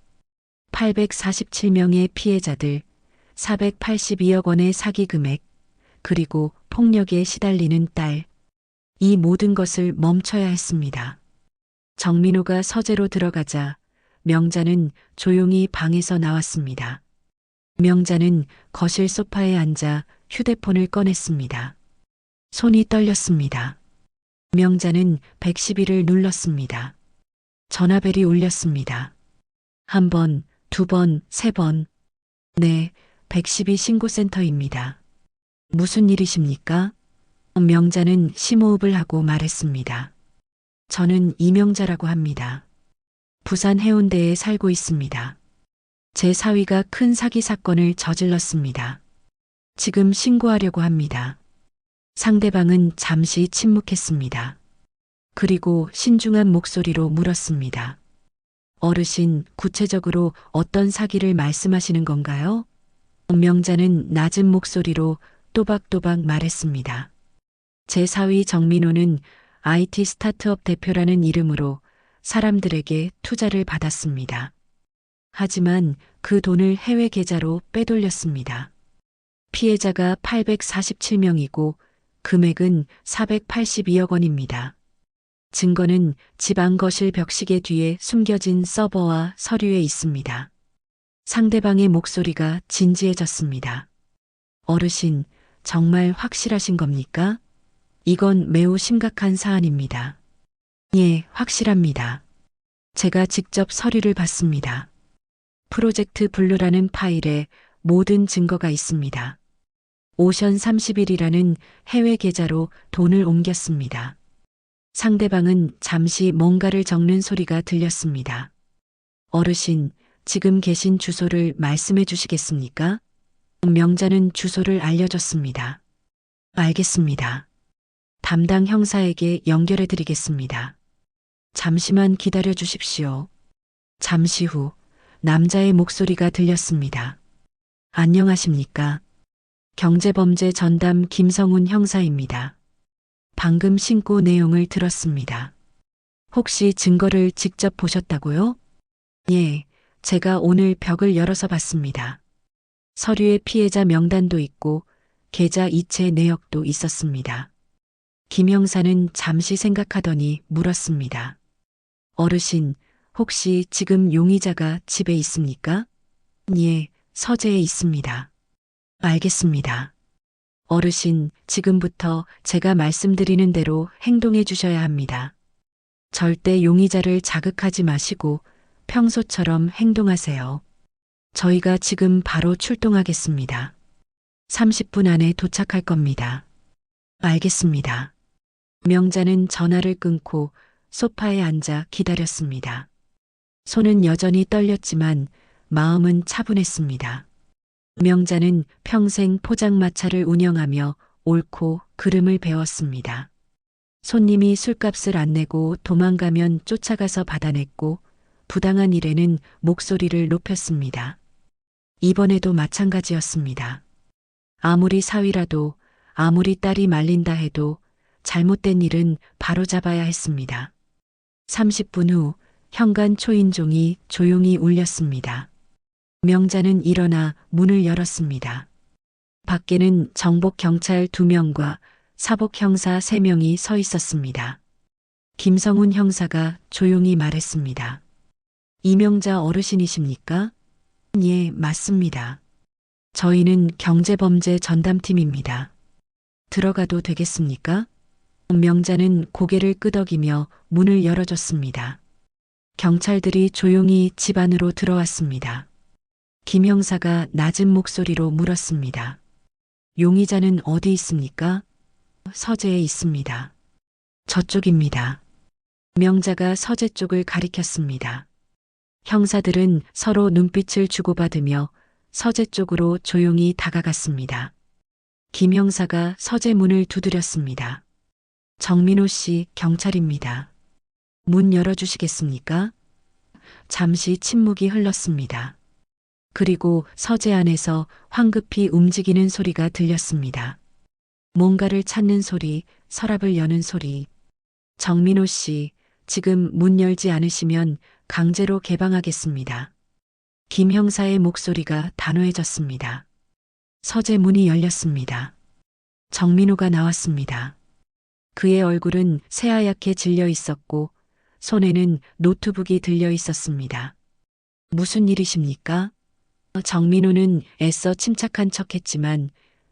847명의 피해자들, 482억 원의 사기 금액, 그리고 폭력에 시달리는 딸. 이 모든 것을 멈춰야 했습니다. 정민호가 서재로 들어가자 명자는 조용히 방에서 나왔습니다. 명자는 거실 소파에 앉아 휴대폰을 꺼냈습니다. 손이 떨렸습니다. 명자는 112를 눌렀습니다. 전화벨이 울렸습니다. 한 번, 두 번, 세 번. 네, 112 신고센터입니다. 무슨 일이십니까? 명자는 심호흡을 하고 말했습니다. 저는 이명자라고 합니다. 부산 해운대에 살고 있습니다. 제 사위가 큰 사기 사건을 저질렀습니다. 지금 신고하려고 합니다. 상대방은 잠시 침묵했습니다. 그리고 신중한 목소리로 물었습니다. 어르신, 구체적으로 어떤 사기를 말씀하시는 건가요? 명자는 낮은 목소리로 또박또박 말했습니다. 제 사위 정민호는 IT 스타트업 대표라는 이름으로 사람들에게 투자를 받았습니다. 하지만 그 돈을 해외 계좌로 빼돌렸습니다. 피해자가 847명이고 금액은 482억 원입니다. 증거는 지방 거실 벽시계 뒤에 숨겨진 서버와 서류에 있습니다. 상대방의 목소리가 진지해졌습니다. 어르신, 정말 확실하신 겁니까? 이건 매우 심각한 사안입니다. 예, 확실합니다. 제가 직접 서류를 봤습니다. 프로젝트 블루라는 파일에 모든 증거가 있습니다. 오션 30일이라는 해외 계좌로 돈을 옮겼습니다. 상대방은 잠시 뭔가를 적는 소리가 들렸습니다. 어르신, 지금 계신 주소를 말씀해 주시겠습니까? 명자는 주소를 알려줬습니다. 알겠습니다. 담당 형사에게 연결해 드리겠습니다. 잠시만 기다려 주십시오. 잠시 후 남자의 목소리가 들렸습니다. 안녕하십니까? 경제범죄 전담 김성훈 형사입니다. 방금 신고 내용을 들었습니다. 혹시 증거를 직접 보셨다고요? 예, 제가 오늘 벽을 열어서 봤습니다. 서류에 피해자 명단도 있고 계좌 이체 내역도 있었습니다. 김 형사는 잠시 생각하더니 물었습니다. 어르신, 혹시 지금 용의자가 집에 있습니까? 예, 서재에 있습니다. 알겠습니다. 어르신, 지금부터 제가 말씀드리는 대로 행동해 주셔야 합니다. 절대 용의자를 자극하지 마시고 평소처럼 행동하세요. 저희가 지금 바로 출동하겠습니다. 30분 안에 도착할 겁니다. 알겠습니다. 명자는 전화를 끊고 소파에 앉아 기다렸습니다. 손은 여전히 떨렸지만 마음은 차분했습니다. 명자는 평생 포장마차를 운영하며 옳고 그름을 배웠습니다. 손님이 술값을 안 내고 도망가면 쫓아가서 받아냈고 부당한 일에는 목소리를 높였습니다. 이번에도 마찬가지였습니다. 아무리 사위라도 아무리 딸이 말린다 해도 잘못된 일은 바로잡아야 했습니다. 30분 후 현관 초인종이 조용히 울렸습니다. 명자는 일어나 문을 열었습니다. 밖에는 정복 경찰 2명과 사복 형사 3명이 서 있었습니다. 김성훈 형사가 조용히 말했습니다. 이명자 어르신이십니까? 예, 맞습니다. 저희는 경제범죄 전담팀입니다. 들어가도 되겠습니까? 명자는 고개를 끄덕이며 문을 열어줬습니다. 경찰들이 조용히 집 안으로 들어왔습니다. 김 형사가 낮은 목소리로 물었습니다. 용의자는 어디 있습니까? 서재에 있습니다. 저쪽입니다. 명자가 서재 쪽을 가리켰습니다. 형사들은 서로 눈빛을 주고받으며 서재 쪽으로 조용히 다가갔습니다. 김 형사가 서재 문을 두드렸습니다. 정민호 씨, 경찰입니다. 문 열어주시겠습니까? 잠시 침묵이 흘렀습니다. 그리고 서재 안에서 황급히 움직이는 소리가 들렸습니다. 뭔가를 찾는 소리, 서랍을 여는 소리. 정민호 씨, 지금 문 열지 않으시면 강제로 개방하겠습니다. 김 형사의 목소리가 단호해졌습니다. 서재 문이 열렸습니다. 정민호가 나왔습니다. 그의 얼굴은 새하얗게 질려 있었고 손에는 노트북이 들려 있었습니다. 무슨 일이십니까? 정민호는 애써 침착한 척했지만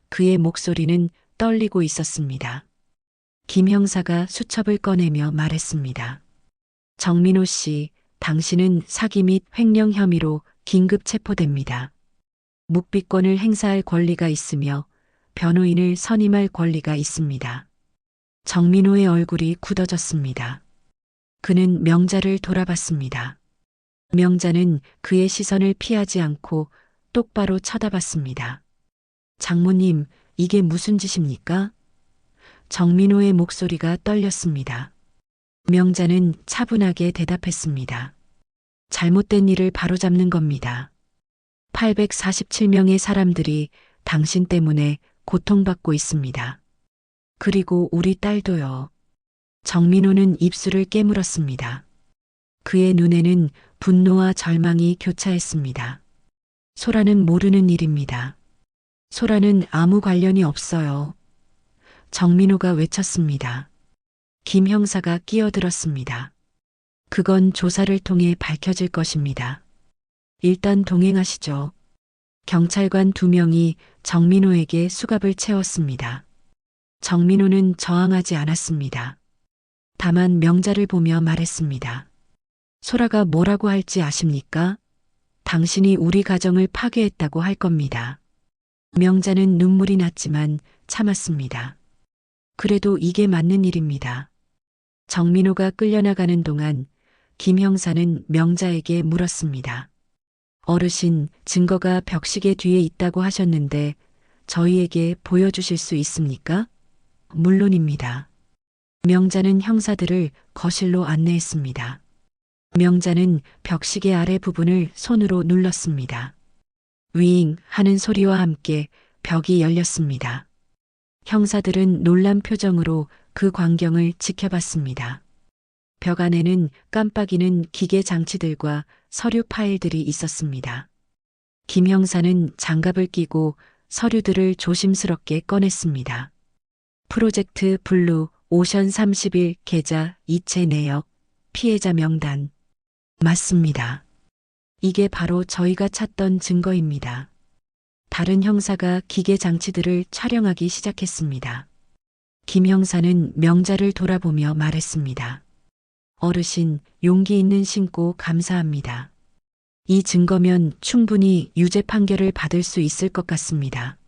그의 목소리는 떨리고 있었습니다. 김 형사가 수첩을 꺼내며 말했습니다. 정민호 씨, 당신은 사기 및 횡령 혐의로 긴급 체포됩니다. 묵비권을 행사할 권리가 있으며 변호인을 선임할 권리가 있습니다. 정민호의 얼굴이 굳어졌습니다. 그는 명자를 돌아봤습니다. 명자는 그의 시선을 피하지 않고 똑바로 쳐다봤습니다. 장모님, 이게 무슨 짓입니까? 정민호의 목소리가 떨렸습니다. 명자는 차분하게 대답했습니다. 잘못된 일을 바로잡는 겁니다. 847명의 사람들이 당신 때문에 고통받고 있습니다. 그리고 우리 딸도요. 정민호는 입술을 깨물었습니다. 그의 눈에는 분노와 절망이 교차했습니다. 소라는 모르는 일입니다. 소라는 아무 관련이 없어요. 정민호가 외쳤습니다. 김 형사가 끼어들었습니다. 그건 조사를 통해 밝혀질 것입니다. 일단 동행하시죠. 경찰관 2명이 정민호에게 수갑을 채웠습니다. 정민호는 저항하지 않았습니다. 다만 명자를 보며 말했습니다. 소라가 뭐라고 할지 아십니까? 당신이 우리 가정을 파괴했다고 할 겁니다. 명자는 눈물이 났지만 참았습니다. 그래도 이게 맞는 일입니다. 정민호가 끌려나가는 동안 김 형사는 명자에게 물었습니다. 어르신, 증거가 벽시계 뒤에 있다고 하셨는데 저희에게 보여주실 수 있습니까? 물론입니다. 명자는 형사들을 거실로 안내했습니다. 명자는 벽시계 아래 부분을 손으로 눌렀습니다. 윙 하는 소리와 함께 벽이 열렸습니다. 형사들은 놀란 표정으로 그 광경을 지켜봤습니다. 벽 안에는 깜빡이는 기계 장치들과 서류 파일들이 있었습니다. 김 형사는 장갑을 끼고 서류들을 조심스럽게 꺼냈습니다. 프로젝트 블루 오션 31 계좌 이체 내역 피해자 명단. 맞습니다. 이게 바로 저희가 찾던 증거입니다. 다른 형사가 기계 장치들을 촬영하기 시작했습니다. 김 형사는 명자를 돌아보며 말했습니다. 어르신, 용기 있는 신고 감사합니다. 이 증거면 충분히 유죄 판결을 받을 수 있을 것 같습니다.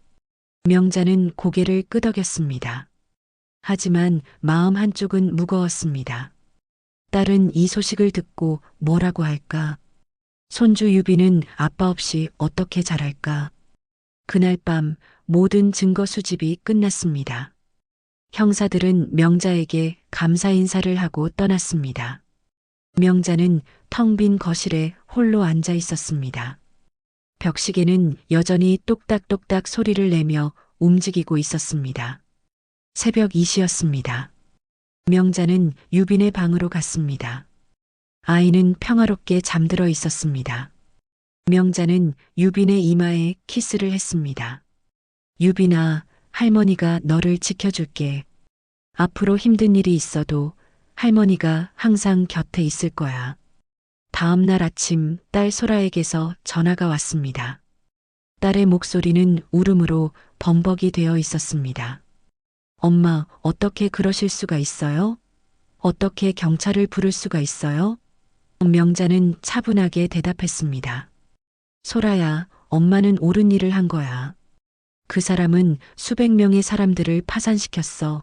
명자는 고개를 끄덕였습니다. 하지만 마음 한쪽은 무거웠습니다. 딸은 이 소식을 듣고 뭐라고 할까? 손주 유비는 아빠 없이 어떻게 자랄까? 그날 밤 모든 증거 수집이 끝났습니다. 형사들은 명자에게 감사 인사를 하고 떠났습니다. 명자는 텅 빈 거실에 홀로 앉아 있었습니다. 벽시계는 여전히 똑딱똑딱 소리를 내며 움직이고 있었습니다. 새벽 2시였습니다. 명자는 유빈의 방으로 갔습니다. 아이는 평화롭게 잠들어 있었습니다. 명자는 유빈의 이마에 키스를 했습니다. 유빈아, 할머니가 너를 지켜줄게. 앞으로 힘든 일이 있어도 할머니가 항상 곁에 있을 거야. 다음 날 아침 딸 소라에게서 전화가 왔습니다. 딸의 목소리는 울음으로 범벅이 되어 있었습니다. 엄마, 어떻게 그러실 수가 있어요? 어떻게 경찰을 부를 수가 있어요? 명자는 차분하게 대답했습니다. 소라야, 엄마는 옳은 일을 한 거야. 그 사람은 수백 명의 사람들을 파산시켰어.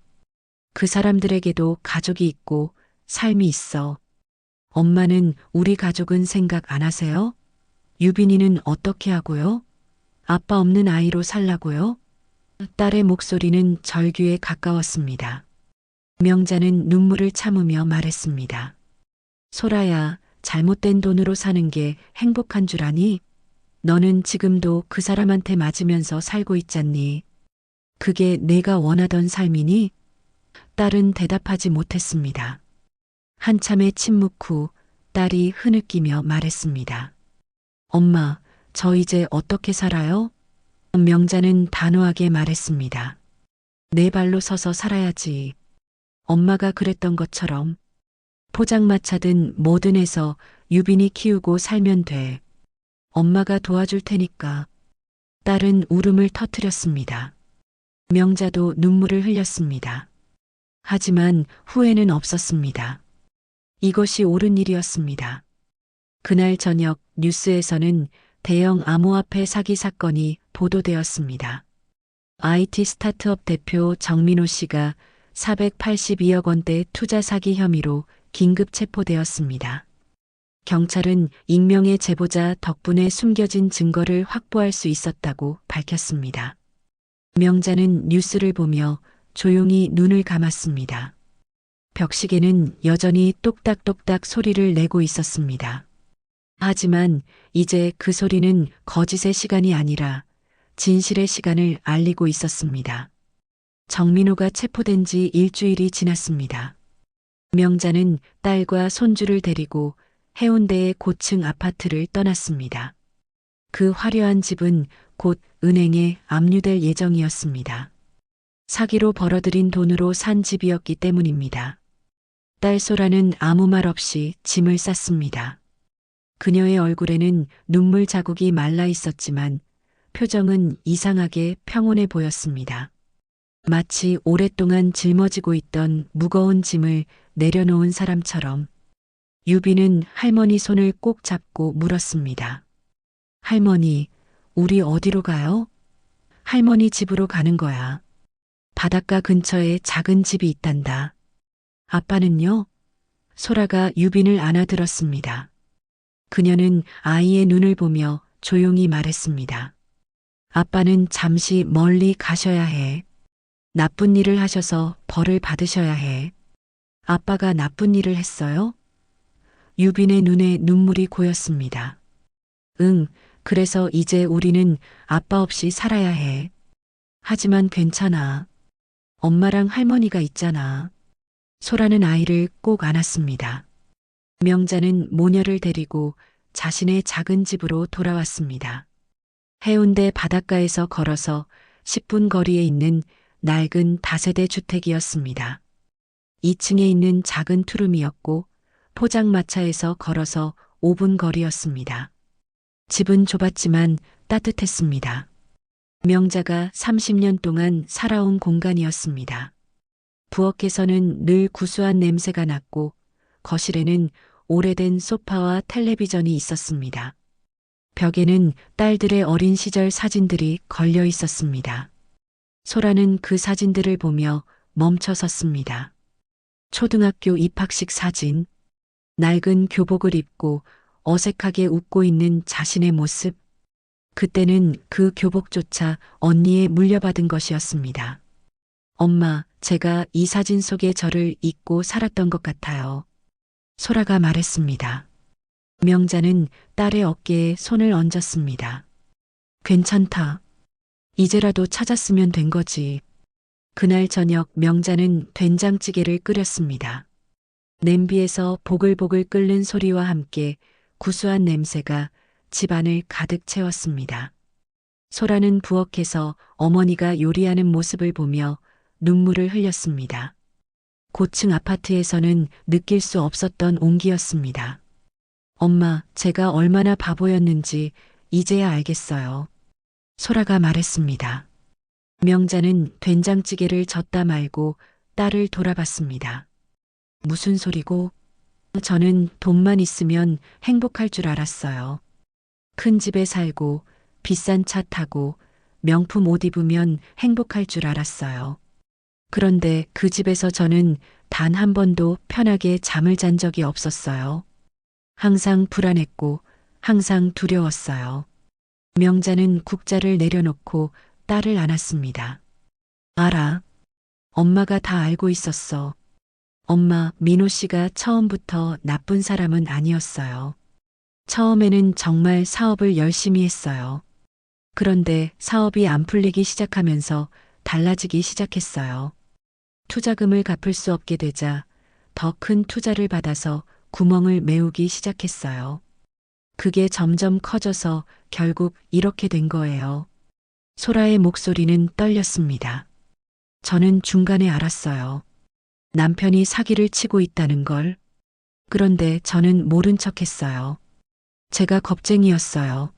그 사람들에게도 가족이 있고 삶이 있어. 엄마는 우리 가족은 생각 안 하세요? 유빈이는 어떻게 하고요? 아빠 없는 아이로 살라고요? 딸의 목소리는 절규에 가까웠습니다. 명자는 눈물을 참으며 말했습니다. 소라야, 잘못된 돈으로 사는 게 행복한 줄 아니? 너는 지금도 그 사람한테 맞으면서 살고 있잖니. 그게 내가 원하던 삶이니? 딸은 대답하지 못했습니다. 한참의 침묵 후 딸이 흐느끼며 말했습니다. 엄마, 저 이제 어떻게 살아요? 명자는 단호하게 말했습니다. 내 발로 서서 살아야지. 엄마가 그랬던 것처럼. 포장마차든 뭐든 해서 유빈이 키우고 살면 돼. 엄마가 도와줄 테니까. 딸은 울음을 터뜨렸습니다. 명자도 눈물을 흘렸습니다. 하지만 후회는 없었습니다. 이것이 옳은 일이었습니다. 그날 저녁 뉴스에서는 대형 암호화폐 사기 사건이 보도되었습니다. IT 스타트업 대표 정민호 씨가 482억 원대 투자 사기 혐의로 긴급 체포되었습니다. 경찰은 익명의 제보자 덕분에 숨겨진 증거를 확보할 수 있었다고 밝혔습니다. 명자는 뉴스를 보며 조용히 눈을 감았습니다. 벽시계는 여전히 똑딱똑딱 소리를 내고 있었습니다. 하지만 이제 그 소리는 거짓의 시간이 아니라 진실의 시간을 알리고 있었습니다. 정민호가 체포된 지 일주일이 지났습니다. 명자는 딸과 손주를 데리고 해운대의 고층 아파트를 떠났습니다. 그 화려한 집은 곧 은행에 압류될 예정이었습니다. 사기로 벌어들인 돈으로 산 집이었기 때문입니다. 딸 소라는 아무 말 없이 짐을 쌌습니다. 그녀의 얼굴에는 눈물 자국이 말라 있었지만 표정은 이상하게 평온해 보였습니다. 마치 오랫동안 짊어지고 있던 무거운 짐을 내려놓은 사람처럼. 유비는 할머니 손을 꼭 잡고 물었습니다. 할머니, 우리 어디로 가요? 할머니 집으로 가는 거야. 바닷가 근처에 작은 집이 있단다. 아빠는요? 소라가 유빈을 안아들었습니다. 그녀는 아이의 눈을 보며 조용히 말했습니다. 아빠는 잠시 멀리 가셔야 해. 나쁜 일을 하셔서 벌을 받으셔야 해. 아빠가 나쁜 일을 했어요? 유빈의 눈에 눈물이 고였습니다. 응, 그래서 이제 우리는 아빠 없이 살아야 해. 하지만 괜찮아. 엄마랑 할머니가 있잖아. 소라는 아이를 꼭 안았습니다. 명자는 모녀를 데리고 자신의 작은 집으로 돌아왔습니다. 해운대 바닷가에서 걸어서 10분 거리에 있는 낡은 다세대 주택이었습니다. 2층에 있는 작은 투룸이었고 포장마차에서 걸어서 5분 거리였습니다. 집은 좁았지만 따뜻했습니다. 명자가 30년 동안 살아온 공간이었습니다. 부엌에서는 늘 구수한 냄새가 났고 거실에는 오래된 소파와 텔레비전이 있었습니다. 벽에는 딸들의 어린 시절 사진들이 걸려 있었습니다. 소라는 그 사진들을 보며 멈춰 섰습니다. 초등학교 입학식 사진, 낡은 교복을 입고 어색하게 웃고 있는 자신의 모습. 그때는 그 교복조차 언니에 물려받은 것이었습니다. 엄마, 제가 이 사진 속에 저를 잊고 살았던 것 같아요. 소라가 말했습니다. 명자는 딸의 어깨에 손을 얹었습니다. 괜찮다. 이제라도 찾았으면 된 거지. 그날 저녁 명자는 된장찌개를 끓였습니다. 냄비에서 보글보글 끓는 소리와 함께 구수한 냄새가 집안을 가득 채웠습니다. 소라는 부엌에서 어머니가 요리하는 모습을 보며 눈물을 흘렸습니다. 고층 아파트에서는 느낄 수 없었던 온기였습니다. 엄마, 제가 얼마나 바보였는지 이제야 알겠어요. 소라가 말했습니다. 명자는 된장찌개를 젓다 말고 딸을 돌아봤습니다. 무슨 소리고? 저는 돈만 있으면 행복할 줄 알았어요. 큰 집에 살고 비싼 차 타고 명품 옷 입으면 행복할 줄 알았어요. 그런데 그 집에서 저는 단 한 번도 편하게 잠을 잔 적이 없었어요. 항상 불안했고 항상 두려웠어요. 명자는 국자를 내려놓고 딸을 안았습니다. 알아. 엄마가 다 알고 있었어. 엄마, 민호 씨가 처음부터 나쁜 사람은 아니었어요. 처음에는 정말 사업을 열심히 했어요. 그런데 사업이 안 풀리기 시작하면서 달라지기 시작했어요. 투자금을 갚을 수 없게 되자 더 큰 투자를 받아서 구멍을 메우기 시작했어요. 그게 점점 커져서 결국 이렇게 된 거예요. 소라의 목소리는 떨렸습니다. 저는 중간에 알았어요. 남편이 사기를 치고 있다는 걸. 그런데 저는 모른 척 했어요. 제가 겁쟁이였어요.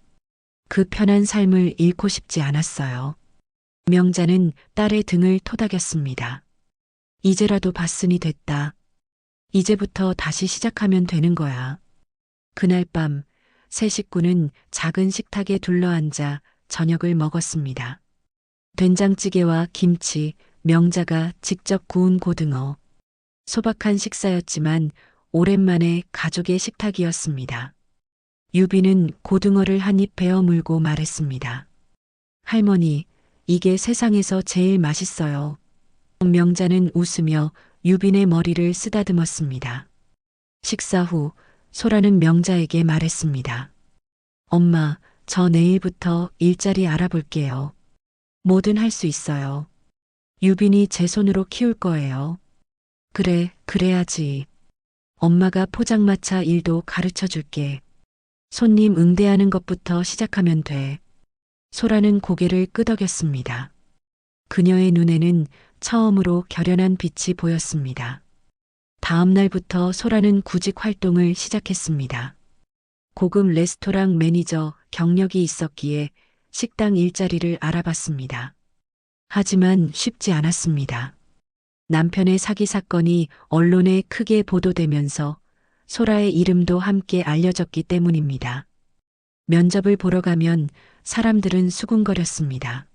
그 편한 삶을 잃고 싶지 않았어요. 명자는 딸의 등을 토닥였습니다. 이제라도 봤으니 됐다. 이제부터 다시 시작하면 되는 거야. 그날 밤 세 식구는 작은 식탁에 둘러앉아 저녁을 먹었습니다. 된장찌개와 김치, 명자가 직접 구운 고등어. 소박한 식사였지만 오랜만에 가족의 식탁이었습니다. 유비는 고등어를 한 입 베어 물고 말했습니다. 할머니, 이게 세상에서 제일 맛있어요. 명자는 웃으며 유빈의 머리를 쓰다듬었습니다. 식사 후 소라는 명자에게 말했습니다. 엄마, 저 내일부터 일자리 알아볼게요. 뭐든 할 수 있어요. 유빈이 제 손으로 키울 거예요. 그래, 그래야지. 엄마가 포장마차 일도 가르쳐 줄게. 손님 응대하는 것부터 시작하면 돼. 소라는 고개를 끄덕였습니다. 그녀의 눈에는 처음으로 결연한 빛이 보였습니다. 다음 날부터 소라는 구직 활동을 시작했습니다. 고급 레스토랑 매니저 경력이 있었기에 식당 일자리를 알아봤습니다. 하지만 쉽지 않았습니다. 남편의 사기 사건이 언론에 크게 보도되면서 소라의 이름도 함께 알려졌기 때문입니다. 면접을 보러 가면 사람들은 수군거렸습니다.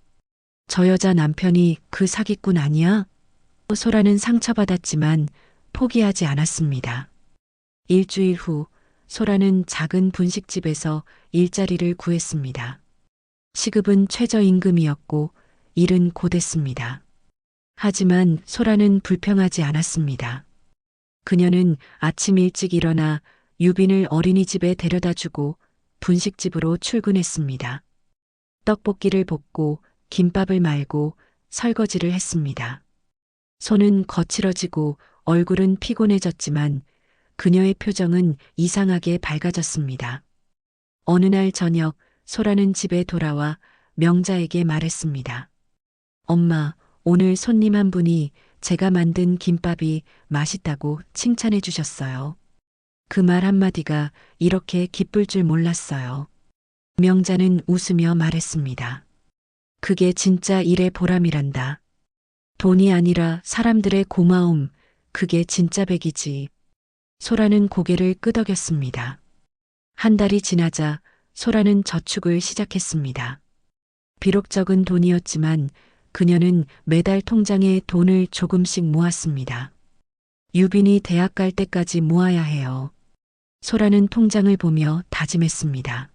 저 여자 남편이 그 사기꾼 아니야? 소라는 상처받았지만 포기하지 않았습니다. 일주일 후 소라는 작은 분식집에서 일자리를 구했습니다. 시급은 최저임금이었고 일은 고됐습니다. 하지만 소라는 불평하지 않았습니다. 그녀는 아침 일찍 일어나 유빈을 어린이집에 데려다주고 분식집으로 출근했습니다. 떡볶이를 볶고 김밥을 말고 설거지를 했습니다. 손은 거칠어지고 얼굴은 피곤해졌지만 그녀의 표정은 이상하게 밝아졌습니다. 어느 날 저녁 소라는 집에 돌아와 명자에게 말했습니다. 엄마, 오늘 손님 한 분이 제가 만든 김밥이 맛있다고 칭찬해 주셨어요. 그 말 한마디가 이렇게 기쁠 줄 몰랐어요. 명자는 웃으며 말했습니다. 그게 진짜 일의 보람이란다. 돈이 아니라 사람들의 고마움, 그게 진짜 백이지. 소라는 고개를 끄덕였습니다. 한 달이 지나자 소라는 저축을 시작했습니다. 비록 적은 돈이었지만 그녀는 매달 통장에 돈을 조금씩 모았습니다. 유빈이 대학 갈 때까지 모아야 해요. 소라는 통장을 보며 다짐했습니다.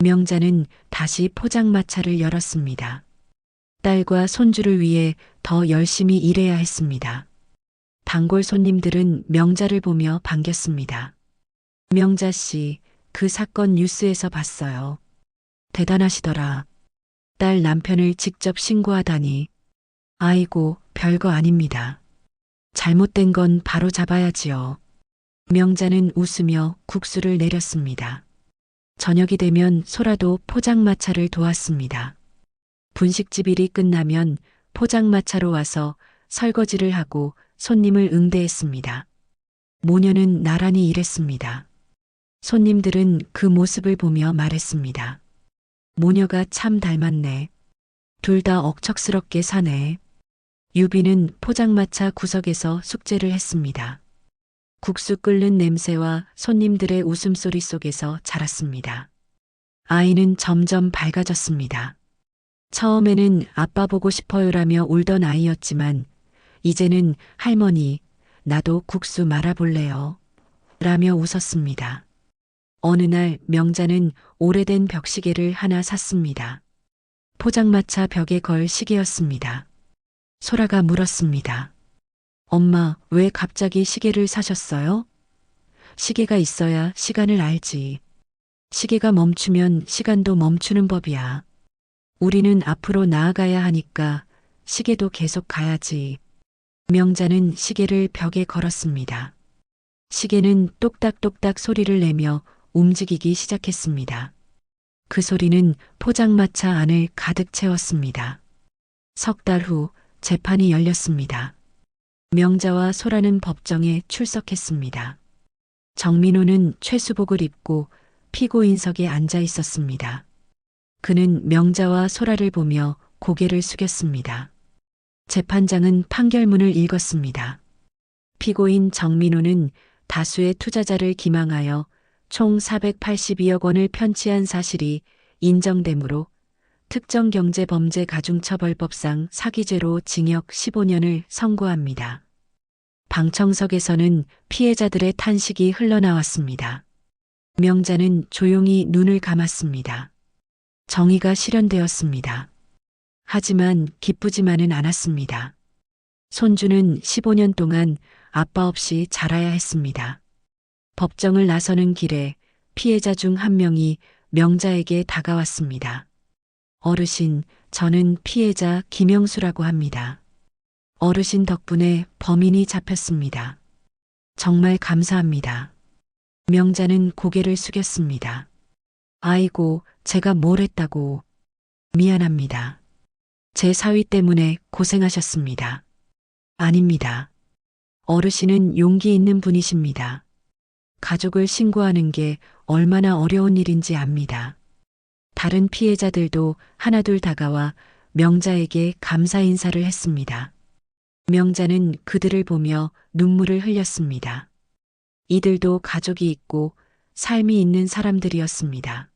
명자는 다시 포장마차를 열었습니다. 딸과 손주를 위해 더 열심히 일해야 했습니다. 단골 손님들은 명자를 보며 반겼습니다. 명자 씨, 그 사건 뉴스에서 봤어요. 대단하시더라. 딸 남편을 직접 신고하다니. 아이고, 별거 아닙니다. 잘못된 건 바로 잡아야지요. 명자는 웃으며 국수를 내렸습니다. 저녁이 되면 소라도 포장마차를 도왔습니다. 분식집 일이 끝나면 포장마차로 와서 설거지를 하고 손님을 응대했습니다. 모녀는 나란히 일했습니다. 손님들은 그 모습을 보며 말했습니다. 모녀가 참 닮았네. 둘 다 억척스럽게 사네. 유비는 포장마차 구석에서 숙제를 했습니다. 국수 끓는 냄새와 손님들의 웃음소리 속에서 자랐습니다. 아이는 점점 밝아졌습니다. 처음에는 아빠 보고 싶어요라며 울던 아이였지만 이제는 할머니, 나도 국수 말아볼래요. 라며 웃었습니다. 어느 날 명자는 오래된 벽시계를 하나 샀습니다. 포장마차 벽에 걸 시계였습니다. 소라가 물었습니다. 엄마, 왜 갑자기 시계를 사셨어요? 시계가 있어야 시간을 알지. 시계가 멈추면 시간도 멈추는 법이야. 우리는 앞으로 나아가야 하니까 시계도 계속 가야지. 명자는 시계를 벽에 걸었습니다. 시계는 똑딱똑딱 소리를 내며 움직이기 시작했습니다. 그 소리는 포장마차 안을 가득 채웠습니다. 석 달 후 재판이 열렸습니다. 명자와 소라는 법정에 출석했습니다. 정민호는 최수복을 입고 피고인석에 앉아 있었습니다. 그는 명자와 소라를 보며 고개를 숙였습니다. 재판장은 판결문을 읽었습니다. 피고인 정민호는 다수의 투자자를 기망하여 총 482억 원을 편취한 사실이 인정되므로 특정경제범죄가중처벌법상 사기죄로 징역 15년을 선고합니다. 방청석에서는 피해자들의 탄식이 흘러나왔습니다. 명자는 조용히 눈을 감았습니다. 정의가 실현되었습니다. 하지만 기쁘지만은 않았습니다. 손주는 15년 동안 아빠 없이 자라야 했습니다. 법정을 나서는 길에 피해자 중 한 명이 명자에게 다가왔습니다. 어르신, 저는 피해자 김영수라고 합니다. 어르신 덕분에 범인이 잡혔습니다. 정말 감사합니다. 명자는 고개를 숙였습니다. 아이고, 제가 뭘 했다고. 미안합니다. 제 사위 때문에 고생하셨습니다. 아닙니다. 어르신은 용기 있는 분이십니다. 가족을 신고하는 게 얼마나 어려운 일인지 압니다. 다른 피해자들도 하나둘 다가와 명자에게 감사 인사를 했습니다. 명자는 그들을 보며 눈물을 흘렸습니다. 이들도 가족이 있고 삶이 있는 사람들이었습니다.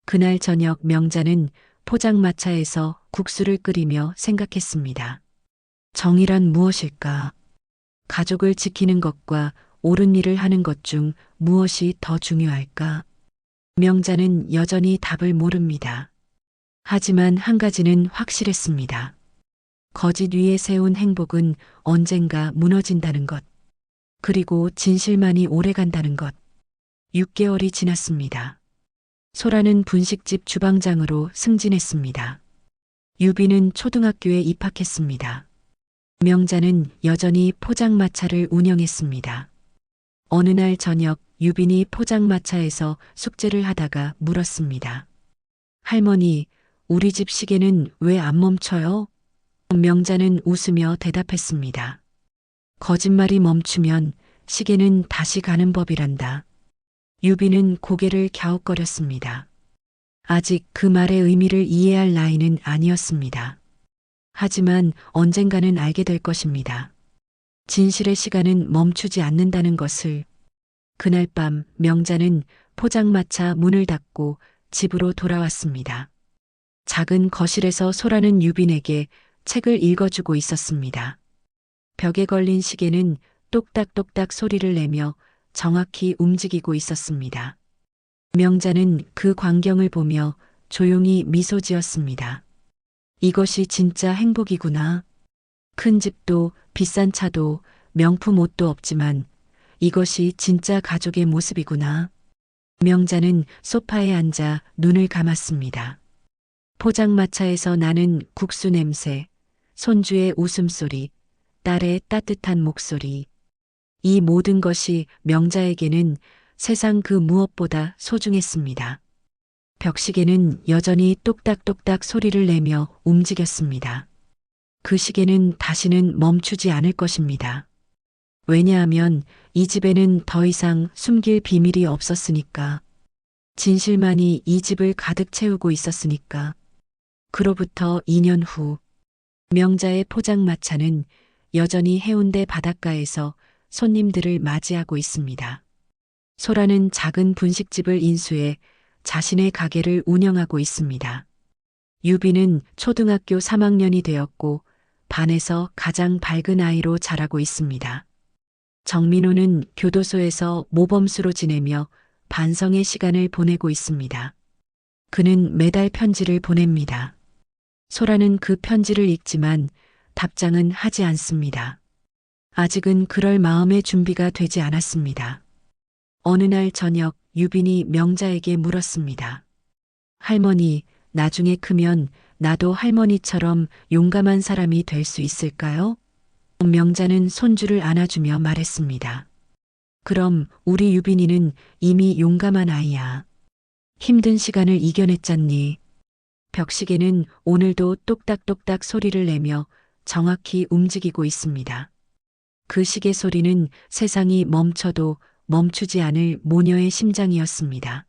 그날 저녁 명자는 포장마차에서 국수를 끓이며 생각했습니다. 정의란 무엇일까? 가족을 지키는 것과 옳은 일을 하는 것 중 무엇이 더 중요할까? 명자는 여전히 답을 모릅니다. 하지만 한 가지는 확실했습니다. 거짓 위에 세운 행복은 언젠가 무너진다는 것. 그리고 진실만이 오래간다는 것. 6개월이 지났습니다. 소라는 분식집 주방장으로 승진했습니다. 유비는 초등학교에 입학했습니다. 명자는 여전히 포장마차를 운영했습니다. 어느 날 저녁 유빈이 포장마차에서 숙제를 하다가 물었습니다. 할머니, 우리 집 시계는 왜 안 멈춰요? 명자는 웃으며 대답했습니다. 거짓말이 멈추면 시계는 다시 가는 법이란다. 유빈은 고개를 갸웃거렸습니다. 아직 그 말의 의미를 이해할 나이는 아니었습니다. 하지만 언젠가는 알게 될 것입니다. 진실의 시간은 멈추지 않는다는 것을. 그날 밤 명자는 포장마차 문을 닫고 집으로 돌아왔습니다. 작은 거실에서 소라는 유빈에게 책을 읽어주고 있었습니다. 벽에 걸린 시계는 똑딱똑딱 소리를 내며 정확히 움직이고 있었습니다. 명자는 그 광경을 보며 조용히 미소 지었습니다. 이것이 진짜 행복이구나. 큰 집도 비싼 차도 명품 옷도 없지만 이것이 진짜 가족의 모습이구나. 명자는 소파에 앉아 눈을 감았습니다. 포장마차에서 나는 국수 냄새, 손주의 웃음소리, 딸의 따뜻한 목소리. 이 모든 것이 명자에게는 세상 그 무엇보다 소중했습니다. 벽시계는 여전히 똑딱똑딱 소리를 내며 움직였습니다. 그 시계는 다시는 멈추지 않을 것입니다. 왜냐하면 이 집에는 더 이상 숨길 비밀이 없었으니까. 진실만이 이 집을 가득 채우고 있었으니까. 그로부터 2년 후, 명자의 포장마차는 여전히 해운대 바닷가에서 손님들을 맞이하고 있습니다. 소라는 작은 분식집을 인수해 자신의 가게를 운영하고 있습니다. 유비는 초등학교 3학년이 되었고 반에서 가장 밝은 아이로 자라고 있습니다. 정민호는 교도소에서 모범수로 지내며 반성의 시간을 보내고 있습니다. 그는 매달 편지를 보냅니다. 소라는 그 편지를 읽지만 답장은 하지 않습니다. 아직은 그럴 마음의 준비가 되지 않았습니다. 어느 날 저녁 유빈이 명자에게 물었습니다. 할머니, 나중에 크면 나도 할머니처럼 용감한 사람이 될 수 있을까요? 명자는 손주를 안아주며 말했습니다. 그럼 우리 유빈이는 이미 용감한 아이야. 힘든 시간을 이겨냈잖니. 벽시계는 오늘도 똑딱똑딱 소리를 내며 정확히 움직이고 있습니다. 그 시계 소리는 세상이 멈춰도 멈추지 않을 모녀의 심장이었습니다.